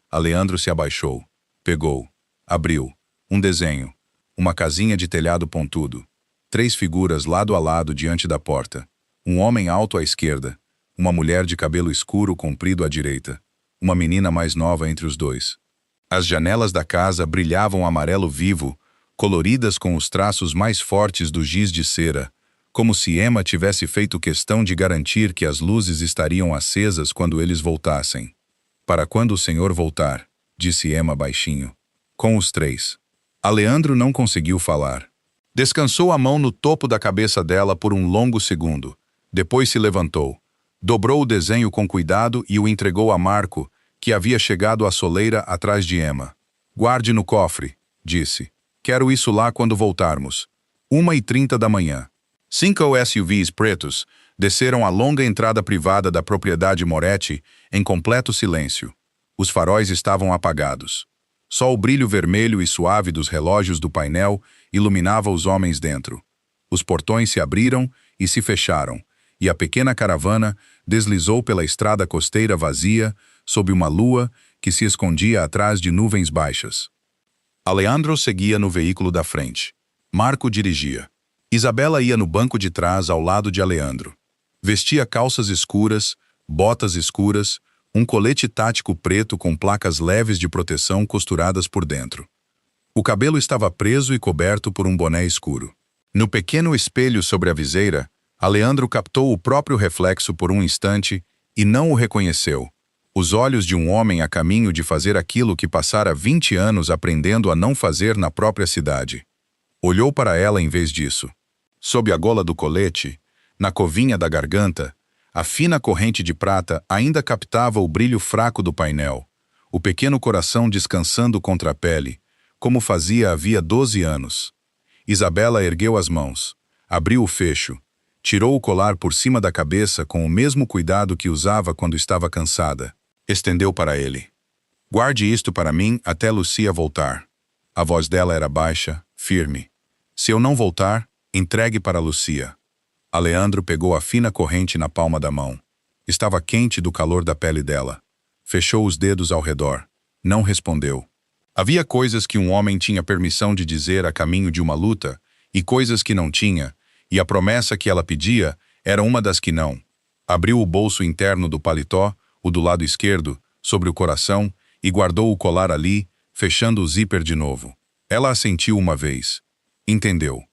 [SPEAKER 1] Aleandro se abaixou. Pegou. Abriu. Um desenho. Uma casinha de telhado pontudo. 3 figuras lado a lado diante da porta. Um homem alto à esquerda. Uma mulher de cabelo escuro comprido à direita. Uma menina mais nova entre os 2. As janelas da casa brilhavam amarelo vivo, coloridas com os traços mais fortes do giz de cera, como se Emma tivesse feito questão de garantir que as luzes estariam acesas quando eles voltassem. Para quando o senhor voltar, disse Emma baixinho. Com os 3. Aleandro não conseguiu falar. Descansou a mão no topo da cabeça dela por um longo segundo. Depois se levantou. Dobrou o desenho com cuidado e o entregou a Marco, que havia chegado à soleira atrás de Emma. Guarde no cofre, disse. Quero isso lá quando voltarmos. 1h30 da manhã. 5 SUVs pretos, Desceram a longa entrada privada da propriedade Moretti em completo silêncio. Os faróis estavam apagados. Só o brilho vermelho e suave dos relógios do painel iluminava os homens dentro. Os portões se abriram e se fecharam, e a pequena caravana deslizou pela estrada costeira vazia sob uma lua que se escondia atrás de nuvens baixas. Aleandro seguia no veículo da frente. Marco dirigia. Isabela ia no banco de trás ao lado de Aleandro. Vestia calças escuras, botas escuras, um colete tático preto com placas leves de proteção costuradas por dentro. O cabelo estava preso e coberto por um boné escuro. No pequeno espelho sobre a viseira, Aleandro captou o próprio reflexo por um instante e não o reconheceu. Os olhos de um homem a caminho de fazer aquilo que passara 20 anos aprendendo a não fazer na própria cidade. Olhou para ela em vez disso. Sob a gola do colete, na covinha da garganta, a fina corrente de prata ainda captava o brilho fraco do painel, o pequeno coração descansando contra a pele, como fazia havia 12 anos. Isabela ergueu as mãos, abriu o fecho, tirou o colar por cima da cabeça com o mesmo cuidado que usava quando estava cansada. Estendeu para ele. Guarde isto para mim até Lucia voltar. A voz dela era baixa, firme. Se eu não voltar, entregue para Lucia. Aleandro pegou a fina corrente na palma da mão. Estava quente do calor da pele dela. Fechou os dedos ao redor. Não respondeu. Havia coisas que um homem tinha permissão de dizer a caminho de uma luta, e coisas que não tinha, e a promessa que ela pedia era uma das que não. Abriu o bolso interno do paletó, o do lado esquerdo, sobre o coração, e guardou o colar ali, fechando o zíper de novo. Ela assentiu uma vez. Entendeu.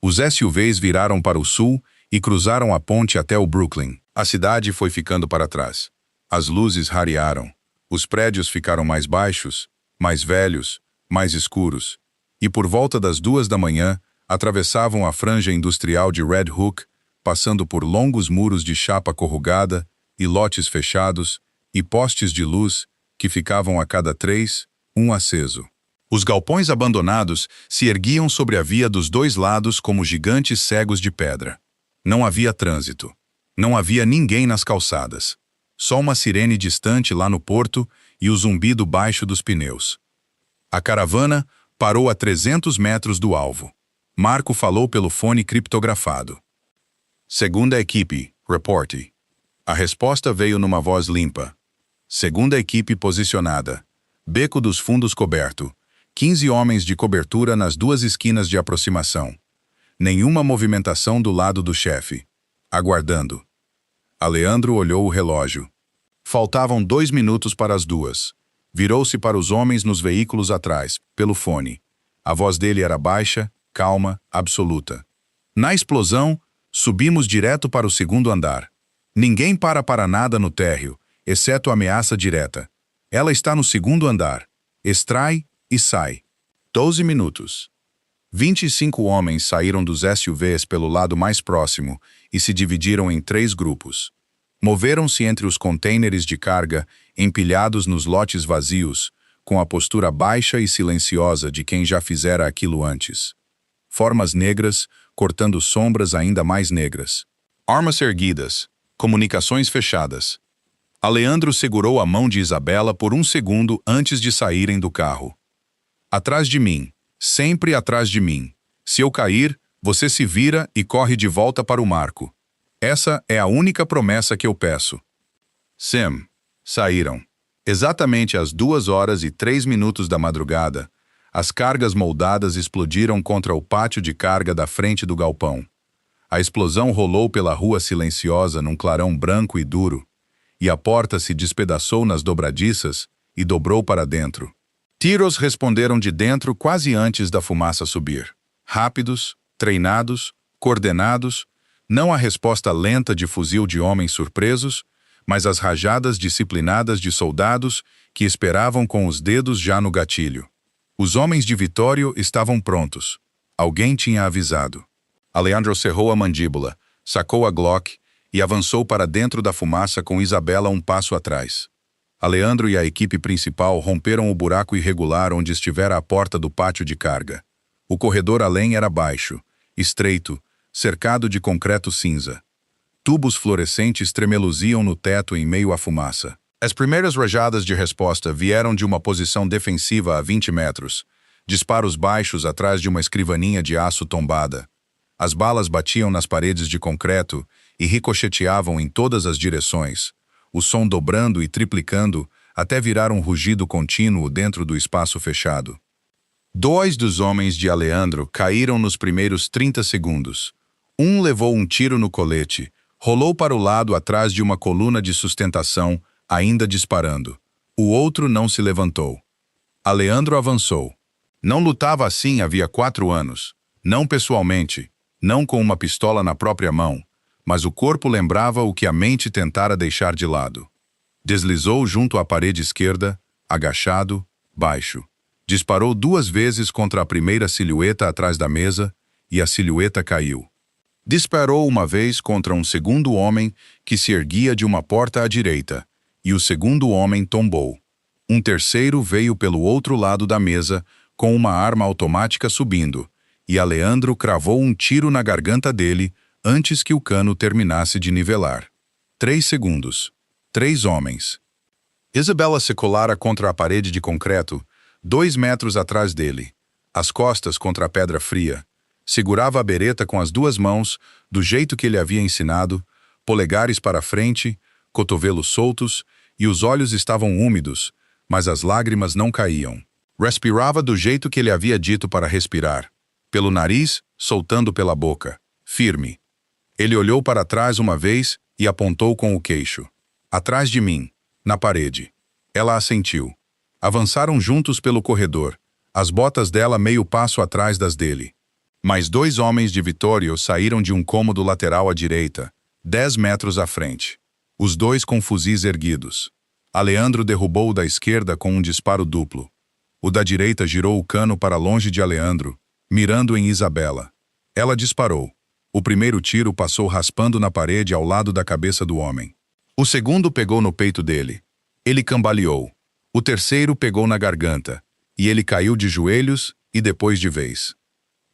[SPEAKER 1] Os SUVs viraram para o sul e cruzaram a ponte até o Brooklyn. A cidade foi ficando para trás. As luzes rarearam. Os prédios ficaram mais baixos, mais velhos, mais escuros. E por volta das 2 da manhã, atravessavam a franja industrial de Red Hook, passando por longos muros de chapa corrugada, e lotes fechados, e postes de luz, que ficavam a cada 3, um aceso. Os galpões abandonados se erguiam sobre a via dos dois lados como gigantes cegos de pedra. Não havia trânsito. Não havia ninguém nas calçadas. Só uma sirene distante lá no porto e o zumbido baixo dos pneus. A caravana parou a 300 metros do alvo. Marco falou pelo fone criptografado. Segunda equipe, reporte. A resposta veio numa voz limpa. Segunda equipe posicionada. Beco dos fundos coberto. 15 homens de cobertura nas 2 esquinas de aproximação. Nenhuma movimentação do lado do chefe. Aguardando. Aleandro olhou o relógio. Faltavam 2 minutos para as 2. Virou-se para os homens nos veículos atrás, pelo fone. A voz dele era baixa, calma, absoluta. Na explosão, subimos direto para o 2º andar. Ninguém para nada no térreo, exceto a ameaça direta. Ela está no 2º andar. Extrai e sai. 12 minutos. 25 homens saíram dos SUVs pelo lado mais próximo e se dividiram em 3 grupos. Moveram-se entre os contêineres de carga, empilhados nos lotes vazios, com a postura baixa e silenciosa de quem já fizera aquilo antes. Formas negras, cortando sombras ainda mais negras. Armas erguidas, comunicações fechadas. Aleandro segurou a mão de Isabela por um segundo antes de saírem do carro. Atrás de mim, sempre atrás de mim. Se eu cair, você se vira e corre de volta para o Marco. Essa é a única promessa que eu peço. Sim. Saíram. Exatamente às 2h03 da madrugada, as cargas moldadas explodiram contra o pátio de carga da frente do galpão. A explosão rolou pela rua silenciosa num clarão branco e duro, e a porta se despedaçou nas dobradiças e dobrou para dentro. Tiros responderam de dentro quase antes da fumaça subir. Rápidos, treinados, coordenados, não a resposta lenta de fuzil de homens surpresos, mas as rajadas disciplinadas de soldados que esperavam com os dedos já no gatilho. Os homens de Vitório estavam prontos. Alguém tinha avisado. Aleandro cerrou a mandíbula, sacou a Glock e avançou para dentro da fumaça com Isabela um passo atrás. Aleandro e a equipe principal romperam o buraco irregular onde estivera a porta do pátio de carga. O corredor além era baixo, estreito, cercado de concreto cinza. tubos fluorescentes tremeluziam no teto em meio à fumaça. As primeiras rajadas de resposta vieram de uma posição defensiva a 20 metros, disparos baixos atrás de uma escrivaninha de aço tombada. As balas batiam nas paredes de concreto e ricocheteavam em todas as direções, o som dobrando e triplicando até virar um rugido contínuo dentro do espaço fechado. 2 dos homens de Aleandro caíram nos primeiros 30 segundos. Um levou um tiro no colete, rolou para o lado atrás de uma coluna de sustentação, ainda disparando. O outro não se levantou. Aleandro avançou. Não lutava assim havia 4 anos. Não pessoalmente, não com uma pistola na própria mão, mas o corpo lembrava o que a mente tentara deixar de lado. Deslizou junto à parede esquerda, agachado, baixo. Disparou 2 vezes contra a primeira silhueta atrás da mesa e a silhueta caiu. Disparou uma vez contra um segundo homem que se erguia de uma porta à direita, e o segundo homem tombou. Um terceiro veio pelo outro lado da mesa, com uma arma automática subindo, e Aleandro cravou um tiro na garganta dele antes que o cano terminasse de nivelar. 3 segundos. 3 homens. Isabela se colara contra a parede de concreto, 2 metros atrás dele, as costas contra a pedra fria. Segurava a bereta com as 2 mãos, do jeito que ele havia ensinado, polegares para frente, cotovelos soltos, e os olhos estavam úmidos, mas as lágrimas não caíam. Respirava do jeito que ele havia dito para respirar, pelo nariz, soltando pela boca, firme. Ele olhou para trás uma vez e apontou com o queixo. Atrás de mim, na parede. Ela assentiu. Avançaram juntos pelo corredor, as botas dela meio passo atrás das dele. Mais 2 homens de Vittorio saíram de um cômodo lateral à direita, 10 metros à frente. Os 2 com fuzis erguidos. Aleandro derrubou o da esquerda com um disparo duplo. O da direita girou o cano para longe de Aleandro, mirando em Isabela. Ela disparou. O primeiro tiro passou raspando na parede ao lado da cabeça do homem. O segundo pegou no peito dele. Ele cambaleou. O terceiro pegou na garganta, e ele caiu de joelhos e depois de vez.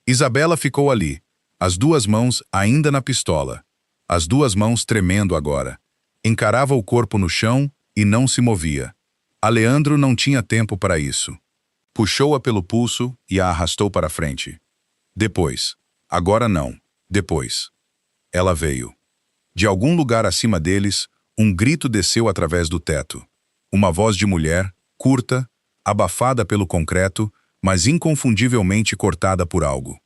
[SPEAKER 1] Isabela ficou ali, as 2 mãos ainda na pistola, as 2 mãos tremendo agora. Encarava o corpo no chão e não se movia. Aleandro não tinha tempo para isso. Puxou-a pelo pulso e a arrastou para frente. Depois. Agora não. Depois. Ela veio. De algum lugar acima deles, um grito desceu através do teto. Uma voz de mulher, curta, abafada pelo concreto, mas inconfundivelmente cortada por algo.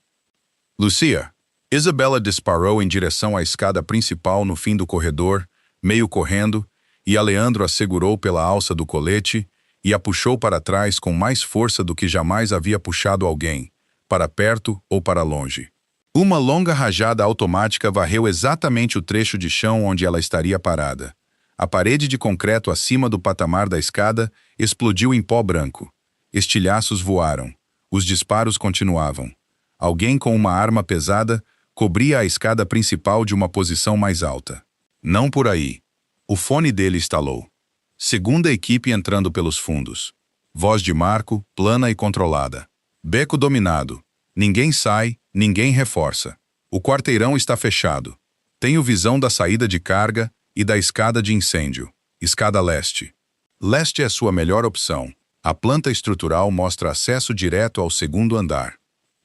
[SPEAKER 1] Lucia! Isabela disparou em direção à escada principal no fim do corredor, meio correndo, e Aleandro a segurou pela alça do colete e a puxou para trás com mais força do que jamais havia puxado alguém, para perto ou para longe. Uma longa rajada automática varreu exatamente o trecho de chão onde ela estaria parada. A parede de concreto acima do patamar da escada explodiu em pó branco. Estilhaços voaram. Os disparos continuavam. Alguém com uma arma pesada cobria a escada principal de uma posição mais alta. Não por aí. O fone dele estalou. Segunda equipe entrando pelos fundos. Voz de Marco, plana e controlada. Beco dominado. Ninguém sai, ninguém reforça. O quarteirão está fechado. Tenho visão da saída de carga e da escada de incêndio. Escada leste. Leste é sua melhor opção. A planta estrutural mostra acesso direto ao segundo andar.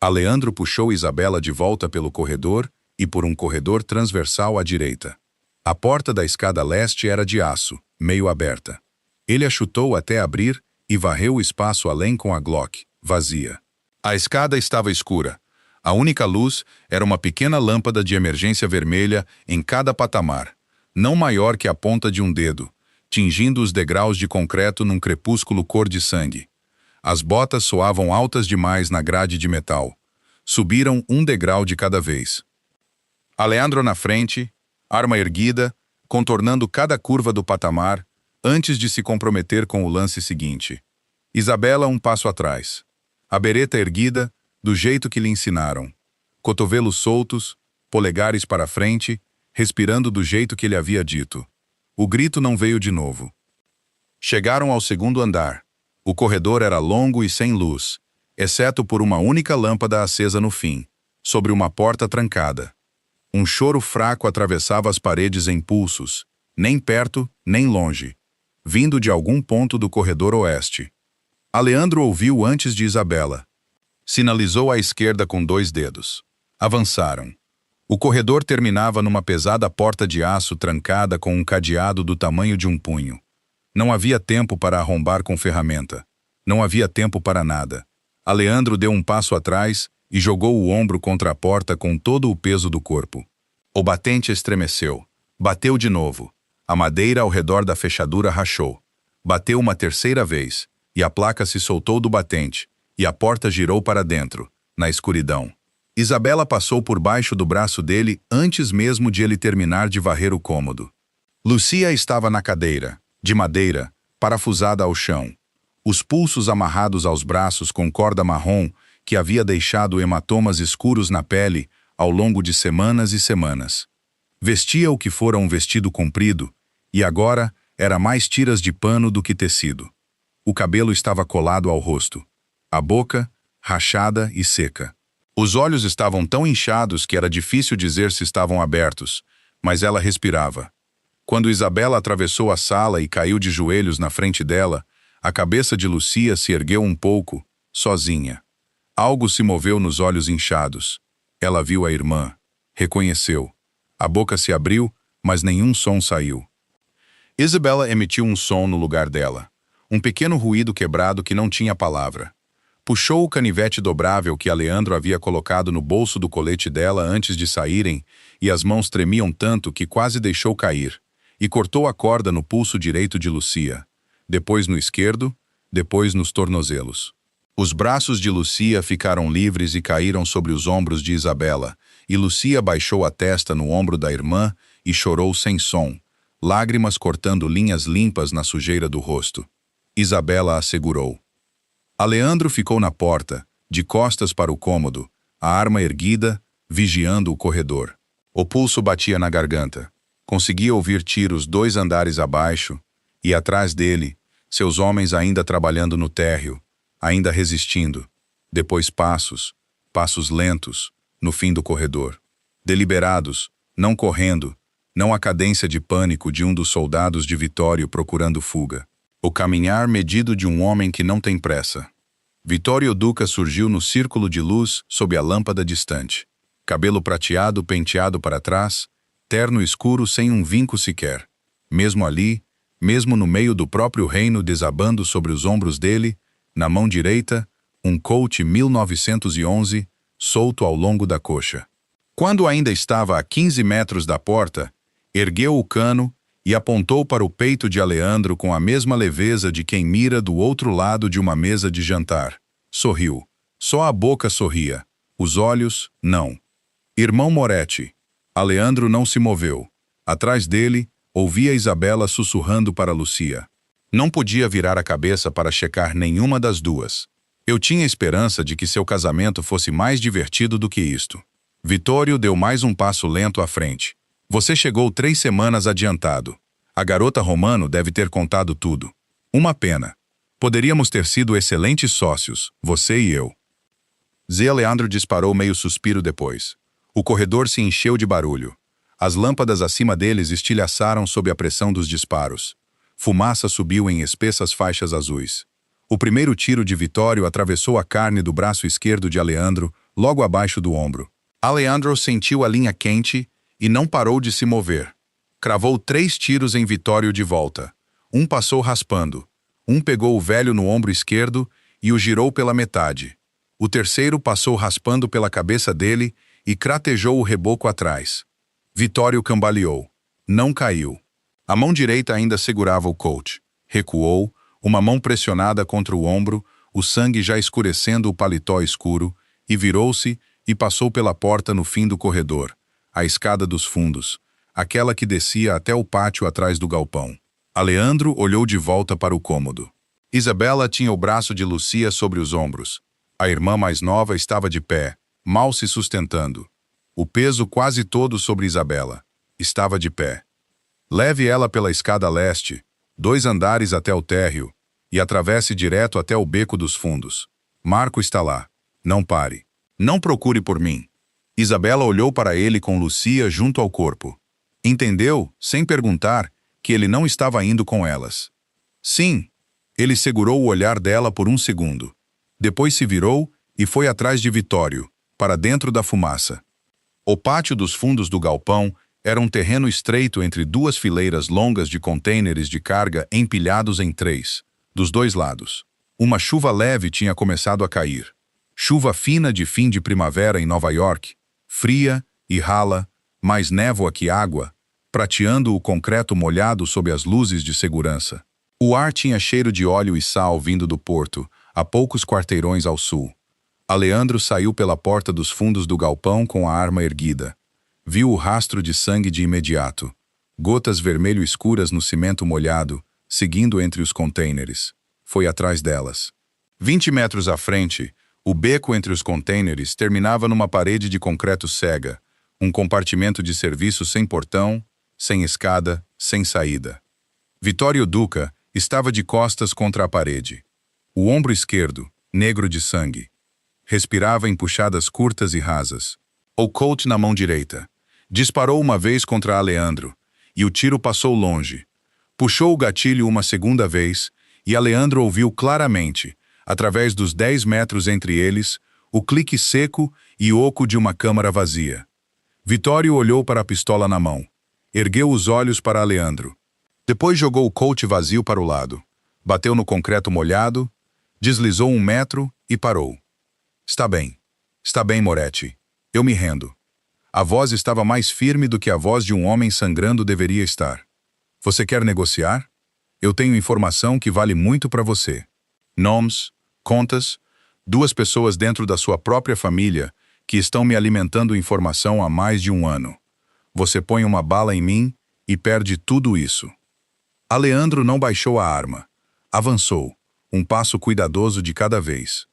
[SPEAKER 1] Aleandro puxou Isabela de volta pelo corredor e por um corredor transversal à direita. A porta da escada leste era de aço, meio aberta. Ele a chutou até abrir e varreu o espaço além com a Glock, vazia. A escada estava escura. A única luz era uma pequena lâmpada de emergência vermelha em cada patamar, não maior que a ponta de um dedo, tingindo os degraus de concreto num crepúsculo cor de sangue. As botas soavam altas demais na grade de metal. Subiram um degrau de cada vez. Aleandro na frente, arma erguida, contornando cada curva do patamar, antes de se comprometer com o lance seguinte. Isabela um passo atrás. A bereta erguida, do jeito que lhe ensinaram. Cotovelos soltos, polegares para frente, respirando do jeito que ele havia dito. O grito não veio de novo. Chegaram ao segundo andar. O corredor era longo e sem luz, exceto por uma única lâmpada acesa no fim, sobre uma porta trancada. Um choro fraco atravessava as paredes em pulsos, nem perto, nem longe, vindo de algum ponto do corredor oeste. Aleandro ouviu antes de Isabela. Sinalizou à esquerda com 2 dedos. Avançaram. O corredor terminava numa pesada porta de aço trancada com um cadeado do tamanho de um punho. Não havia tempo para arrombar com ferramenta. Não havia tempo para nada. Aleandro deu um passo atrás e jogou o ombro contra a porta com todo o peso do corpo. O batente estremeceu. Bateu de novo. A madeira ao redor da fechadura rachou. Bateu uma terceira vez, e a placa se soltou do batente, e a porta girou para dentro, na escuridão. Isabela passou por baixo do braço dele antes mesmo de ele terminar de varrer o cômodo. Lucia estava na cadeira, de madeira, parafusada ao chão. Os pulsos amarrados aos braços com corda marrom que havia deixado hematomas escuros na pele ao longo de semanas e semanas. Vestia o que fora um vestido comprido, e agora era mais tiras de pano do que tecido. O cabelo estava colado ao rosto. A boca, rachada e seca. Os olhos estavam tão inchados que era difícil dizer se estavam abertos, mas ela respirava. Quando Isabela atravessou a sala e caiu de joelhos na frente dela, a cabeça de Lucia se ergueu um pouco, sozinha. Algo se moveu nos olhos inchados. Ela viu a irmã. Reconheceu. A boca se abriu, mas nenhum som saiu. Isabela emitiu um som no lugar dela. Um pequeno ruído quebrado que não tinha palavra. Puxou o canivete dobrável que Aleandro havia colocado no bolso do colete dela antes de saírem, e as mãos tremiam tanto que quase deixou cair, e cortou a corda no pulso direito de Lucia, depois no esquerdo, depois nos tornozelos. Os braços de Lucia ficaram livres e caíram sobre os ombros de Isabela, e Lucia baixou a testa no ombro da irmã e chorou sem som, lágrimas cortando linhas limpas na sujeira do rosto. Isabela a segurou. Aleandro ficou na porta, de costas para o cômodo, a arma erguida, vigiando o corredor. O pulso batia na garganta. Conseguia ouvir tiros 2 andares abaixo, e atrás dele, seus homens ainda trabalhando no térreo, ainda resistindo. Depois passos, passos lentos, no fim do corredor. Deliberados, não correndo, não a cadência de pânico de um dos soldados de Vitório procurando fuga. O caminhar medido de um homem que não tem pressa. Vitório Duca surgiu no círculo de luz sob a lâmpada distante. Cabelo prateado penteado para trás, terno escuro sem um vinco sequer. Mesmo ali, mesmo no meio do próprio reino desabando sobre os ombros dele, na mão direita, um Colt 1911, solto ao longo da coxa. Quando ainda estava a 15 metros da porta, ergueu o cano e apontou para o peito de Aleandro com a mesma leveza de quem mira do outro lado de uma mesa de jantar. Sorriu. Só a boca sorria. Os olhos, não. Irmão Moretti. Aleandro não se moveu. Atrás dele, ouvia Isabela sussurrando para Lucia. Não podia virar a cabeça para checar nenhuma das duas. Eu tinha esperança de que seu casamento fosse mais divertido do que isto. Vitório deu mais um passo lento à frente. Você chegou 3 semanas adiantado. A garota Romano deve ter contado tudo. Uma pena. Poderíamos ter sido excelentes sócios, você e eu. Zé Leandro disparou meio suspiro depois. O corredor se encheu de barulho. As lâmpadas acima deles estilhaçaram sob a pressão dos disparos. Fumaça subiu em espessas faixas azuis. O primeiro tiro de Vitório atravessou a carne do braço esquerdo de Aleandro, logo abaixo do ombro. Aleandro sentiu a linha quente e não parou de se mover. Cravou 3 tiros em Vitório de volta. Um passou raspando. Um pegou o velho no ombro esquerdo e o girou pela metade. O terceiro passou raspando pela cabeça dele e cratejou o reboco atrás. Vitório cambaleou. Não caiu. A mão direita ainda segurava o Colt. Recuou, uma mão pressionada contra o ombro, o sangue já escurecendo o paletó escuro, e virou-se e passou pela porta no fim do corredor, a escada dos fundos, aquela que descia até o pátio atrás do galpão. Aleandro olhou de volta para o cômodo. Isabela tinha o braço de Lucia sobre os ombros. A irmã mais nova estava de pé, mal se sustentando. O peso quase todo sobre Isabela. Estava de pé. Leve ela pela escada leste, 2 andares até o térreo, e atravesse direto até o beco dos fundos. Marco está lá. Não pare. Não procure por mim. Isabela olhou para ele com Lucia junto ao corpo. Entendeu, sem perguntar, que ele não estava indo com elas. Sim. Ele segurou o olhar dela por um segundo. Depois se virou e foi atrás de Vitório, para dentro da fumaça. O pátio dos fundos do galpão era um terreno estreito entre duas fileiras longas de contêineres de carga empilhados em três, dos dois lados. Uma chuva leve tinha começado a cair. Chuva fina de fim de primavera em Nova York, fria e rala, mais névoa que água, prateando o concreto molhado sob as luzes de segurança. O ar tinha cheiro de óleo e sal vindo do porto, a poucos quarteirões ao sul. Aleandro saiu pela porta dos fundos do galpão com a arma erguida. Viu o rastro de sangue de imediato. Gotas vermelho escuras no cimento molhado, seguindo entre os contêineres. Foi atrás delas. 20 metros à frente, o beco entre os contêineres terminava numa parede de concreto cega, um compartimento de serviço sem portão, sem escada, sem saída. Vitório Duca estava de costas contra a parede. O ombro esquerdo, negro de sangue. Respirava em puxadas curtas e rasas. O Colt na mão direita. Disparou uma vez contra Aleandro, e o tiro passou longe. Puxou o gatilho uma segunda vez, e Aleandro ouviu claramente, através dos 10 metros entre eles, o clique seco e oco de uma câmara vazia. Vitório olhou para a pistola na mão. Ergueu os olhos para Aleandro. Depois jogou o Colt vazio para o lado. Bateu no concreto molhado, deslizou 1 metro e parou. Está bem, Moretti. Eu me rendo. A voz estava mais firme do que a voz de um homem sangrando deveria estar. Você quer negociar? Eu tenho informação que vale muito para você. Nomes, contas, 2 pessoas dentro da sua própria família que estão me alimentando informação há mais de 1 ano. Você põe uma bala em mim e perde tudo isso. Aleandro não baixou a arma. Avançou, um passo cuidadoso de cada vez.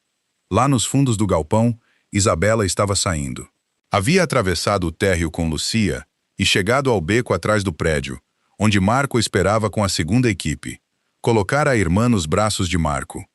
[SPEAKER 1] Lá nos fundos do galpão, Isabela estava saindo. Havia atravessado o térreo com Lucia e chegado ao beco atrás do prédio, onde Marco esperava com a segunda equipe. Colocara a irmã nos braços de Marco.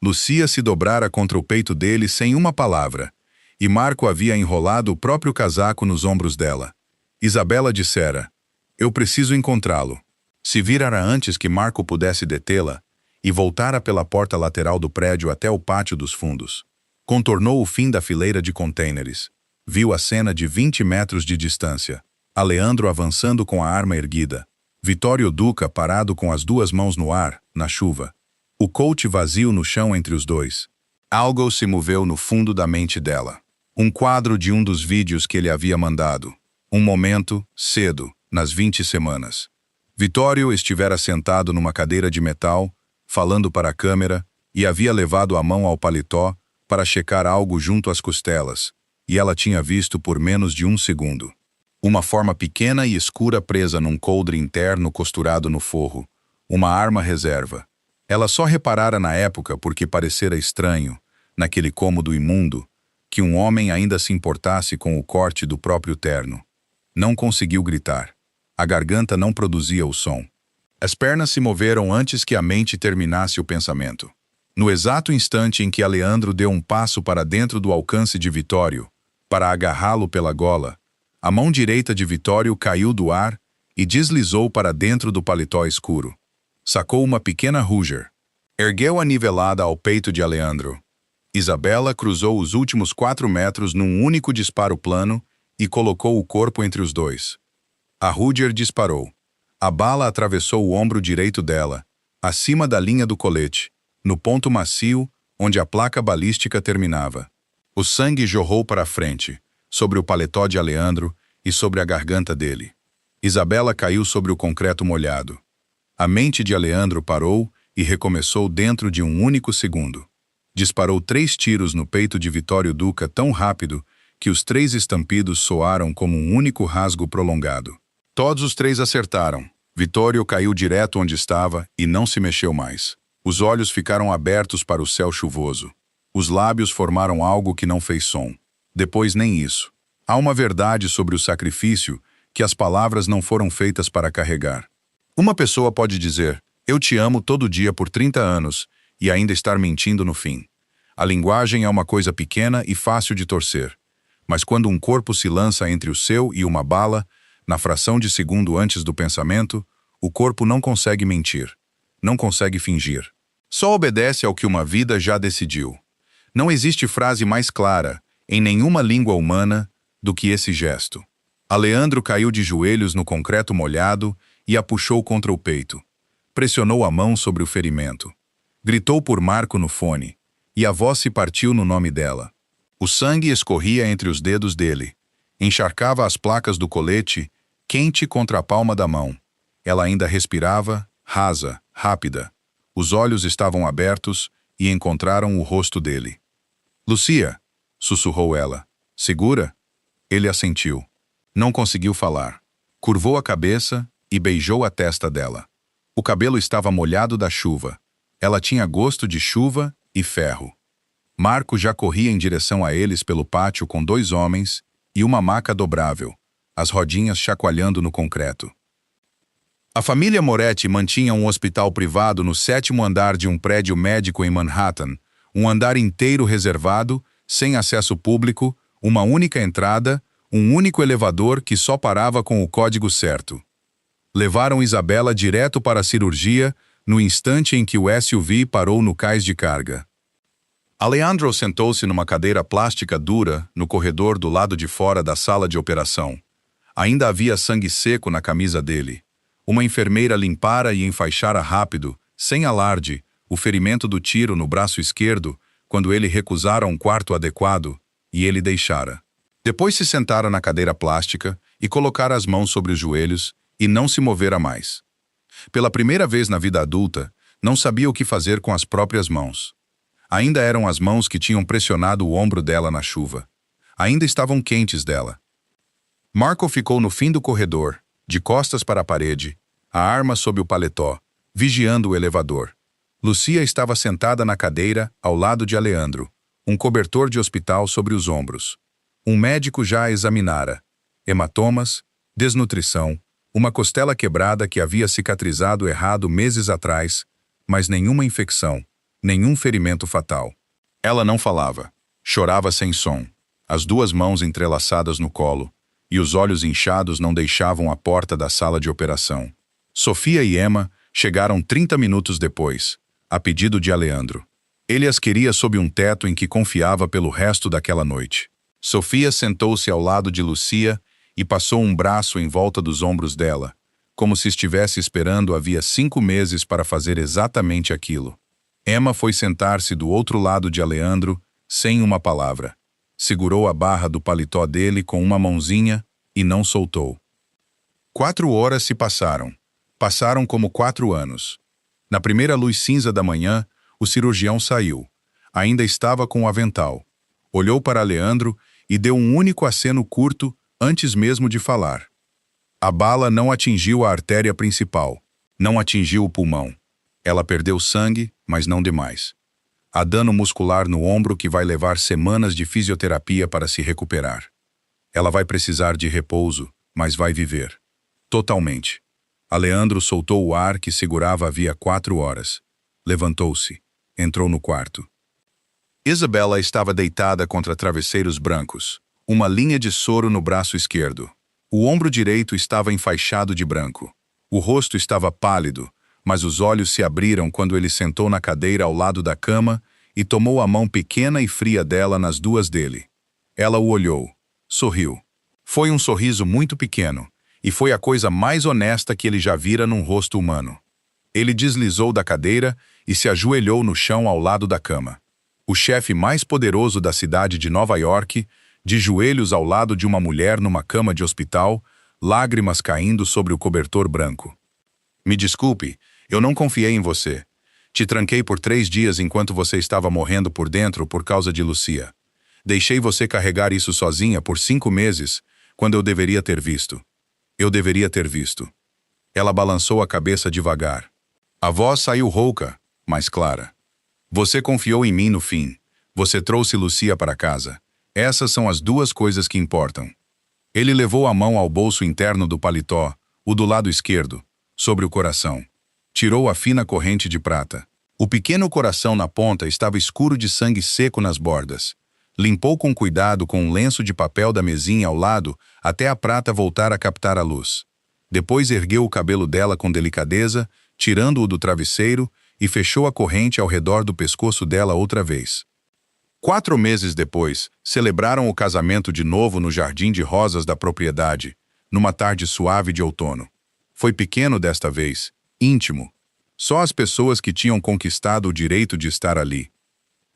[SPEAKER 1] Lucia se dobrara contra o peito dele sem uma palavra, e Marco havia enrolado o próprio casaco nos ombros dela. Isabela dissera: Eu preciso encontrá-lo. Se virara antes que Marco pudesse detê-la e voltara pela porta lateral do prédio até o pátio dos fundos. Contornou o fim da fileira de contêineres. Viu a cena de 20 metros de distância. Aleandro avançando com a arma erguida. Vitório Duca parado com as 2 mãos no ar, na chuva. O Colt vazio no chão entre os dois. Algo se moveu no fundo da mente dela. Um quadro de um dos vídeos que ele havia mandado. Um momento, cedo, nas 20 semanas. Vitório estivera sentado numa cadeira de metal, falando para a câmera, e havia levado a mão ao paletó para checar algo junto às costelas, e ela tinha visto por menos de 1 segundo. Uma forma pequena e escura presa num coldre interno costurado no forro. Uma arma reserva. Ela só reparara na época porque parecera estranho, naquele cômodo imundo, que um homem ainda se importasse com o corte do próprio terno. Não conseguiu gritar. A garganta não produzia o som. As pernas se moveram antes que a mente terminasse o pensamento. No exato instante em que Aleandro deu um passo para dentro do alcance de Vitório, para agarrá-lo pela gola, a mão direita de Vitório caiu do ar e deslizou para dentro do paletó escuro. Sacou uma pequena Ruger. Ergueu a nivelada ao peito de Aleandro. Isabela cruzou os últimos 4 metros num único disparo plano e colocou o corpo entre os dois. A Ruger disparou. A bala atravessou o ombro direito dela, acima da linha do colete, no ponto macio onde a placa balística terminava. O sangue jorrou para a frente, sobre o paletó de Aleandro e sobre a garganta dele. Isabela caiu sobre o concreto molhado. A mente de Aleandro parou e recomeçou dentro de um único segundo. Disparou 3 tiros no peito de Vitório Duca tão rápido que os 3 estampidos soaram como um único rasgo prolongado. Todos os 3 acertaram. Vitório caiu direto onde estava e não se mexeu mais. Os olhos ficaram abertos para o céu chuvoso. Os lábios formaram algo que não fez som. Depois nem isso. Há uma verdade sobre o sacrifício que as palavras não foram feitas para carregar. Uma pessoa pode dizer, eu te amo todo dia por 30 anos, e ainda estar mentindo no fim. A linguagem é uma coisa pequena e fácil de torcer. Mas quando um corpo se lança entre o seu e uma bala, na fração de segundo antes do pensamento, o corpo não consegue mentir, não consegue fingir. Só obedece ao que uma vida já decidiu. Não existe frase mais clara, em nenhuma língua humana, do que esse gesto. Aleandro caiu de joelhos no concreto molhado e a puxou contra o peito. Pressionou a mão sobre o ferimento. Gritou por Marco no fone, e a voz se partiu no nome dela. O sangue escorria entre os dedos dele. Encharcava as placas do colete, quente contra a palma da mão. Ela ainda respirava, rasa, rápida. Os olhos estavam abertos e encontraram o rosto dele. "Lucia", sussurrou ela. "Segura?" Ele assentiu. Não conseguiu falar. Curvou a cabeça e beijou a testa dela. O cabelo estava molhado da chuva. Ela tinha gosto de chuva e ferro. Marco já corria em direção a eles pelo pátio com 2 homens e uma maca dobrável, as rodinhas chacoalhando no concreto. A família Moretti mantinha um hospital privado no 7º andar de um prédio médico em Manhattan, um andar inteiro reservado, sem acesso público, uma única entrada, um único elevador que só parava com o código certo. Levaram Isabela direto para a cirurgia no instante em que o SUV parou no cais de carga. Alejandro sentou-se numa cadeira plástica dura no corredor do lado de fora da sala de operação. Ainda havia sangue seco na camisa dele. Uma enfermeira limpara e enfaixara rápido, sem alarde, o ferimento do tiro no braço esquerdo quando ele recusara um quarto adequado, e ele deixara. Depois se sentara na cadeira plástica e colocara as mãos sobre os joelhos e não se movera mais. Pela primeira vez na vida adulta, não sabia o que fazer com as próprias mãos. Ainda eram as mãos que tinham pressionado o ombro dela na chuva. Ainda estavam quentes dela. Marco ficou no fim do corredor, de costas para a parede, a arma sob o paletó, vigiando o elevador. Lucia estava sentada na cadeira, ao lado de Aleandro, um cobertor de hospital sobre os ombros. Um médico já a examinara. Hematomas, desnutrição, uma costela quebrada que havia cicatrizado errado meses atrás, mas nenhuma infecção, nenhum ferimento fatal. Ela não falava. Chorava sem som, as 2 mãos entrelaçadas no colo, e os olhos inchados não deixavam a porta da sala de operação. Sofia e Emma chegaram 30 minutos depois, a pedido de Aleandro. Ele as queria sob um teto em que confiava pelo resto daquela noite. Sofia sentou-se ao lado de Lucia e passou um braço em volta dos ombros dela, como se estivesse esperando havia 5 meses para fazer exatamente aquilo. Emma foi sentar-se do outro lado de Aleandro, sem uma palavra. Segurou a barra do paletó dele com uma mãozinha e não soltou. 4 horas se passaram. Passaram como 4 anos. Na primeira luz cinza da manhã, o cirurgião saiu. Ainda estava com o avental. Olhou para Aleandro e deu um único aceno curto antes mesmo de falar. A bala não atingiu a artéria principal. Não atingiu o pulmão. Ela perdeu sangue, mas não demais. Há dano muscular no ombro que vai levar semanas de fisioterapia para se recuperar. Ela vai precisar de repouso, mas vai viver. Totalmente. Aleandro soltou o ar que segurava havia 4 horas. Levantou-se. Entrou no quarto. Isabela estava deitada contra travesseiros brancos, uma linha de soro no braço esquerdo. O ombro direito estava enfaixado de branco. O rosto estava pálido, mas os olhos se abriram quando ele sentou na cadeira ao lado da cama e tomou a mão pequena e fria dela nas 2 dele. Ela o olhou. Sorriu. Foi um sorriso muito pequeno, e foi a coisa mais honesta que ele já vira num rosto humano. Ele deslizou da cadeira e se ajoelhou no chão ao lado da cama. O chefe mais poderoso da cidade de Nova York, de joelhos ao lado de uma mulher numa cama de hospital, lágrimas caindo sobre o cobertor branco. "Me desculpe, eu não confiei em você. Te tranquei por 3 dias enquanto você estava morrendo por dentro por causa de Lucia. Deixei você carregar isso sozinha por 5 meses, quando eu deveria ter visto. Eu deveria ter visto." Ela balançou a cabeça devagar. A voz saiu rouca, mas clara. "Você confiou em mim no fim. Você trouxe Lucia para casa. Essas são as 2 coisas que importam." Ele levou a mão ao bolso interno do paletó, o do lado esquerdo, sobre o coração. Tirou a fina corrente de prata. O pequeno coração na ponta estava escuro de sangue seco nas bordas. Limpou com cuidado com um lenço de papel da mesinha ao lado até a prata voltar a captar a luz. Depois ergueu o cabelo dela com delicadeza, tirando-o do travesseiro, e fechou a corrente ao redor do pescoço dela outra vez. 4 meses depois, celebraram o casamento de novo no jardim de rosas da propriedade, numa tarde suave de outono. Foi pequeno desta vez, íntimo. Só as pessoas que tinham conquistado o direito de estar ali.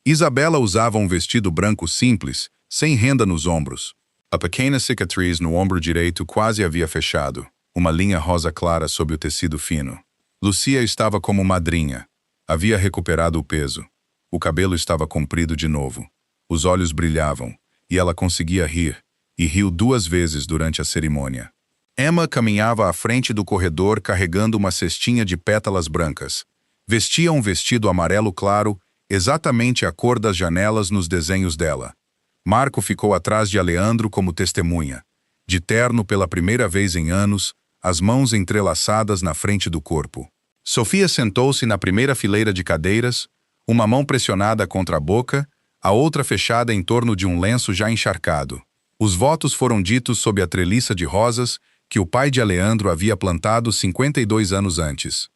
[SPEAKER 1] Isabela usava um vestido branco simples, sem renda nos ombros. A pequena cicatriz no ombro direito quase havia fechado, uma linha rosa clara sob o tecido fino. Lucia estava como madrinha. Havia recuperado o peso. O cabelo estava comprido de novo. Os olhos brilhavam, e ela conseguia rir, e riu 2 vezes durante a cerimônia. Emma caminhava à frente do corredor carregando uma cestinha de pétalas brancas. Vestia um vestido amarelo claro, exatamente a cor das janelas nos desenhos dela. Marco ficou atrás de Aleandro como testemunha. De terno pela primeira vez em anos, as mãos entrelaçadas na frente do corpo. Sofia sentou-se na primeira fileira de cadeiras, uma mão pressionada contra a boca, a outra fechada em torno de um lenço já encharcado. Os votos foram ditos sob a treliça de rosas que o pai de Aleandro havia plantado 52 anos antes.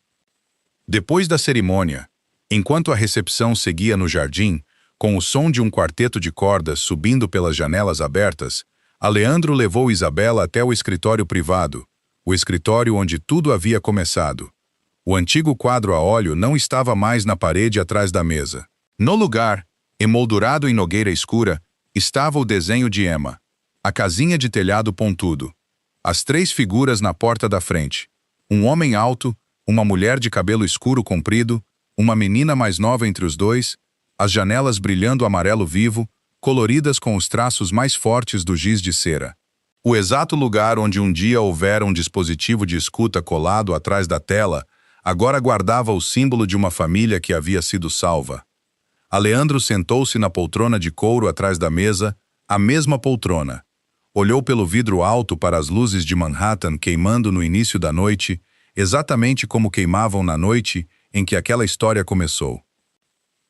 [SPEAKER 1] Depois da cerimônia, enquanto a recepção seguia no jardim, com o som de um quarteto de cordas subindo pelas janelas abertas, Aleandro levou Isabela até o escritório privado, o escritório onde tudo havia começado. O antigo quadro a óleo não estava mais na parede atrás da mesa. No lugar, emoldurado em nogueira escura, estava o desenho de Emma, a casinha de telhado pontudo, as 3 figuras na porta da frente, um homem alto, uma mulher de cabelo escuro comprido, uma menina mais nova entre os dois, as janelas brilhando amarelo vivo, coloridas com os traços mais fortes do giz de cera. O exato lugar onde um dia houvera um dispositivo de escuta colado atrás da tela, agora guardava o símbolo de uma família que havia sido salva. Aleandro sentou-se na poltrona de couro atrás da mesa, a mesma poltrona. Olhou pelo vidro alto para as luzes de Manhattan queimando no início da noite, exatamente como queimavam na noite em que aquela história começou.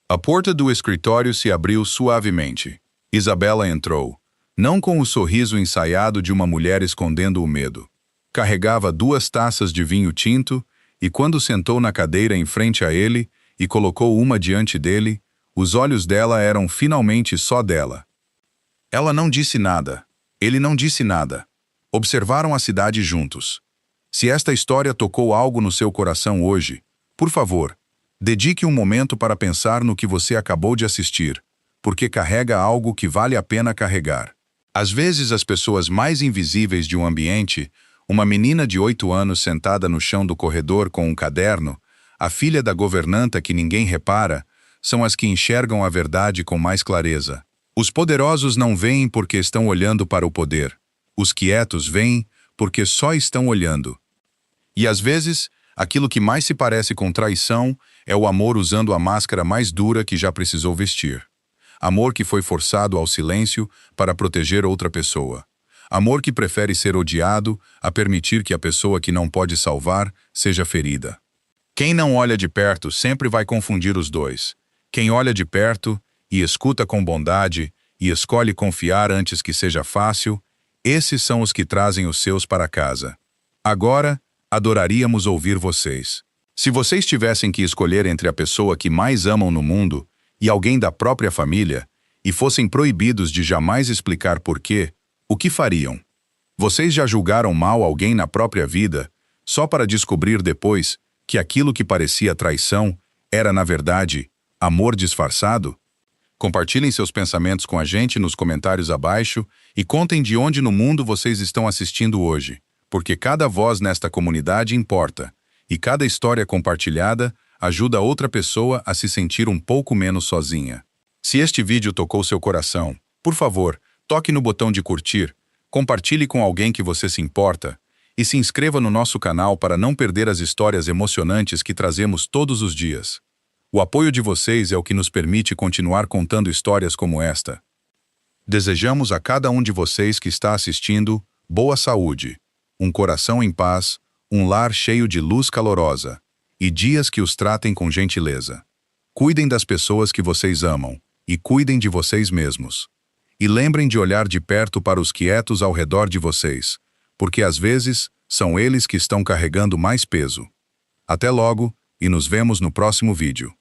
[SPEAKER 1] A porta do escritório se abriu suavemente. Isabela entrou, não com o sorriso ensaiado de uma mulher escondendo o medo. Carregava 2 taças de vinho tinto e quando sentou na cadeira em frente a ele e colocou uma diante dele, os olhos dela eram finalmente só dela. Ela não disse nada. Ele não disse nada. Observaram a cidade juntos. Se esta história tocou algo no seu coração hoje, por favor, dedique um momento para pensar no que você acabou de assistir, porque carrega algo que vale a pena carregar. Às vezes as pessoas mais invisíveis de um ambiente, uma menina de 8 anos sentada no chão do corredor com um caderno, a filha da governanta que ninguém repara, são as que enxergam a verdade com mais clareza. Os poderosos não veem porque estão olhando para o poder. Os quietos veem porque só estão olhando. E às vezes, aquilo que mais se parece com traição é o amor usando a máscara mais dura que já precisou vestir. Amor que foi forçado ao silêncio para proteger outra pessoa. Amor que prefere ser odiado a permitir que a pessoa que não pode salvar seja ferida. Quem não olha de perto sempre vai confundir os dois. Quem olha de perto e escuta com bondade e escolhe confiar antes que seja fácil, esses são os que trazem os seus para casa. Agora, adoraríamos ouvir vocês. Se vocês tivessem que escolher entre a pessoa que mais amam no mundo e alguém da própria família, e fossem proibidos de jamais explicar porquê, o que fariam? Vocês já julgaram mal alguém na própria vida, só para descobrir depois que aquilo que parecia traição era, na verdade, amor disfarçado? Compartilhem seus pensamentos com a gente nos comentários abaixo e contem de onde no mundo vocês estão assistindo hoje, porque cada voz nesta comunidade importa, e cada história compartilhada ajuda outra pessoa a se sentir um pouco menos sozinha. Se este vídeo tocou seu coração, por favor, toque no botão de curtir, compartilhe com alguém que você se importa e se inscreva no nosso canal para não perder as histórias emocionantes que trazemos todos os dias. O apoio de vocês é o que nos permite continuar contando histórias como esta. Desejamos a cada um de vocês que está assistindo boa saúde, um coração em paz, um lar cheio de luz calorosa e dias que os tratem com gentileza. Cuidem das pessoas que vocês amam e cuidem de vocês mesmos. E lembrem de olhar de perto para os quietos ao redor de vocês, porque às vezes são eles que estão carregando mais peso. Até logo e nos vemos no próximo vídeo.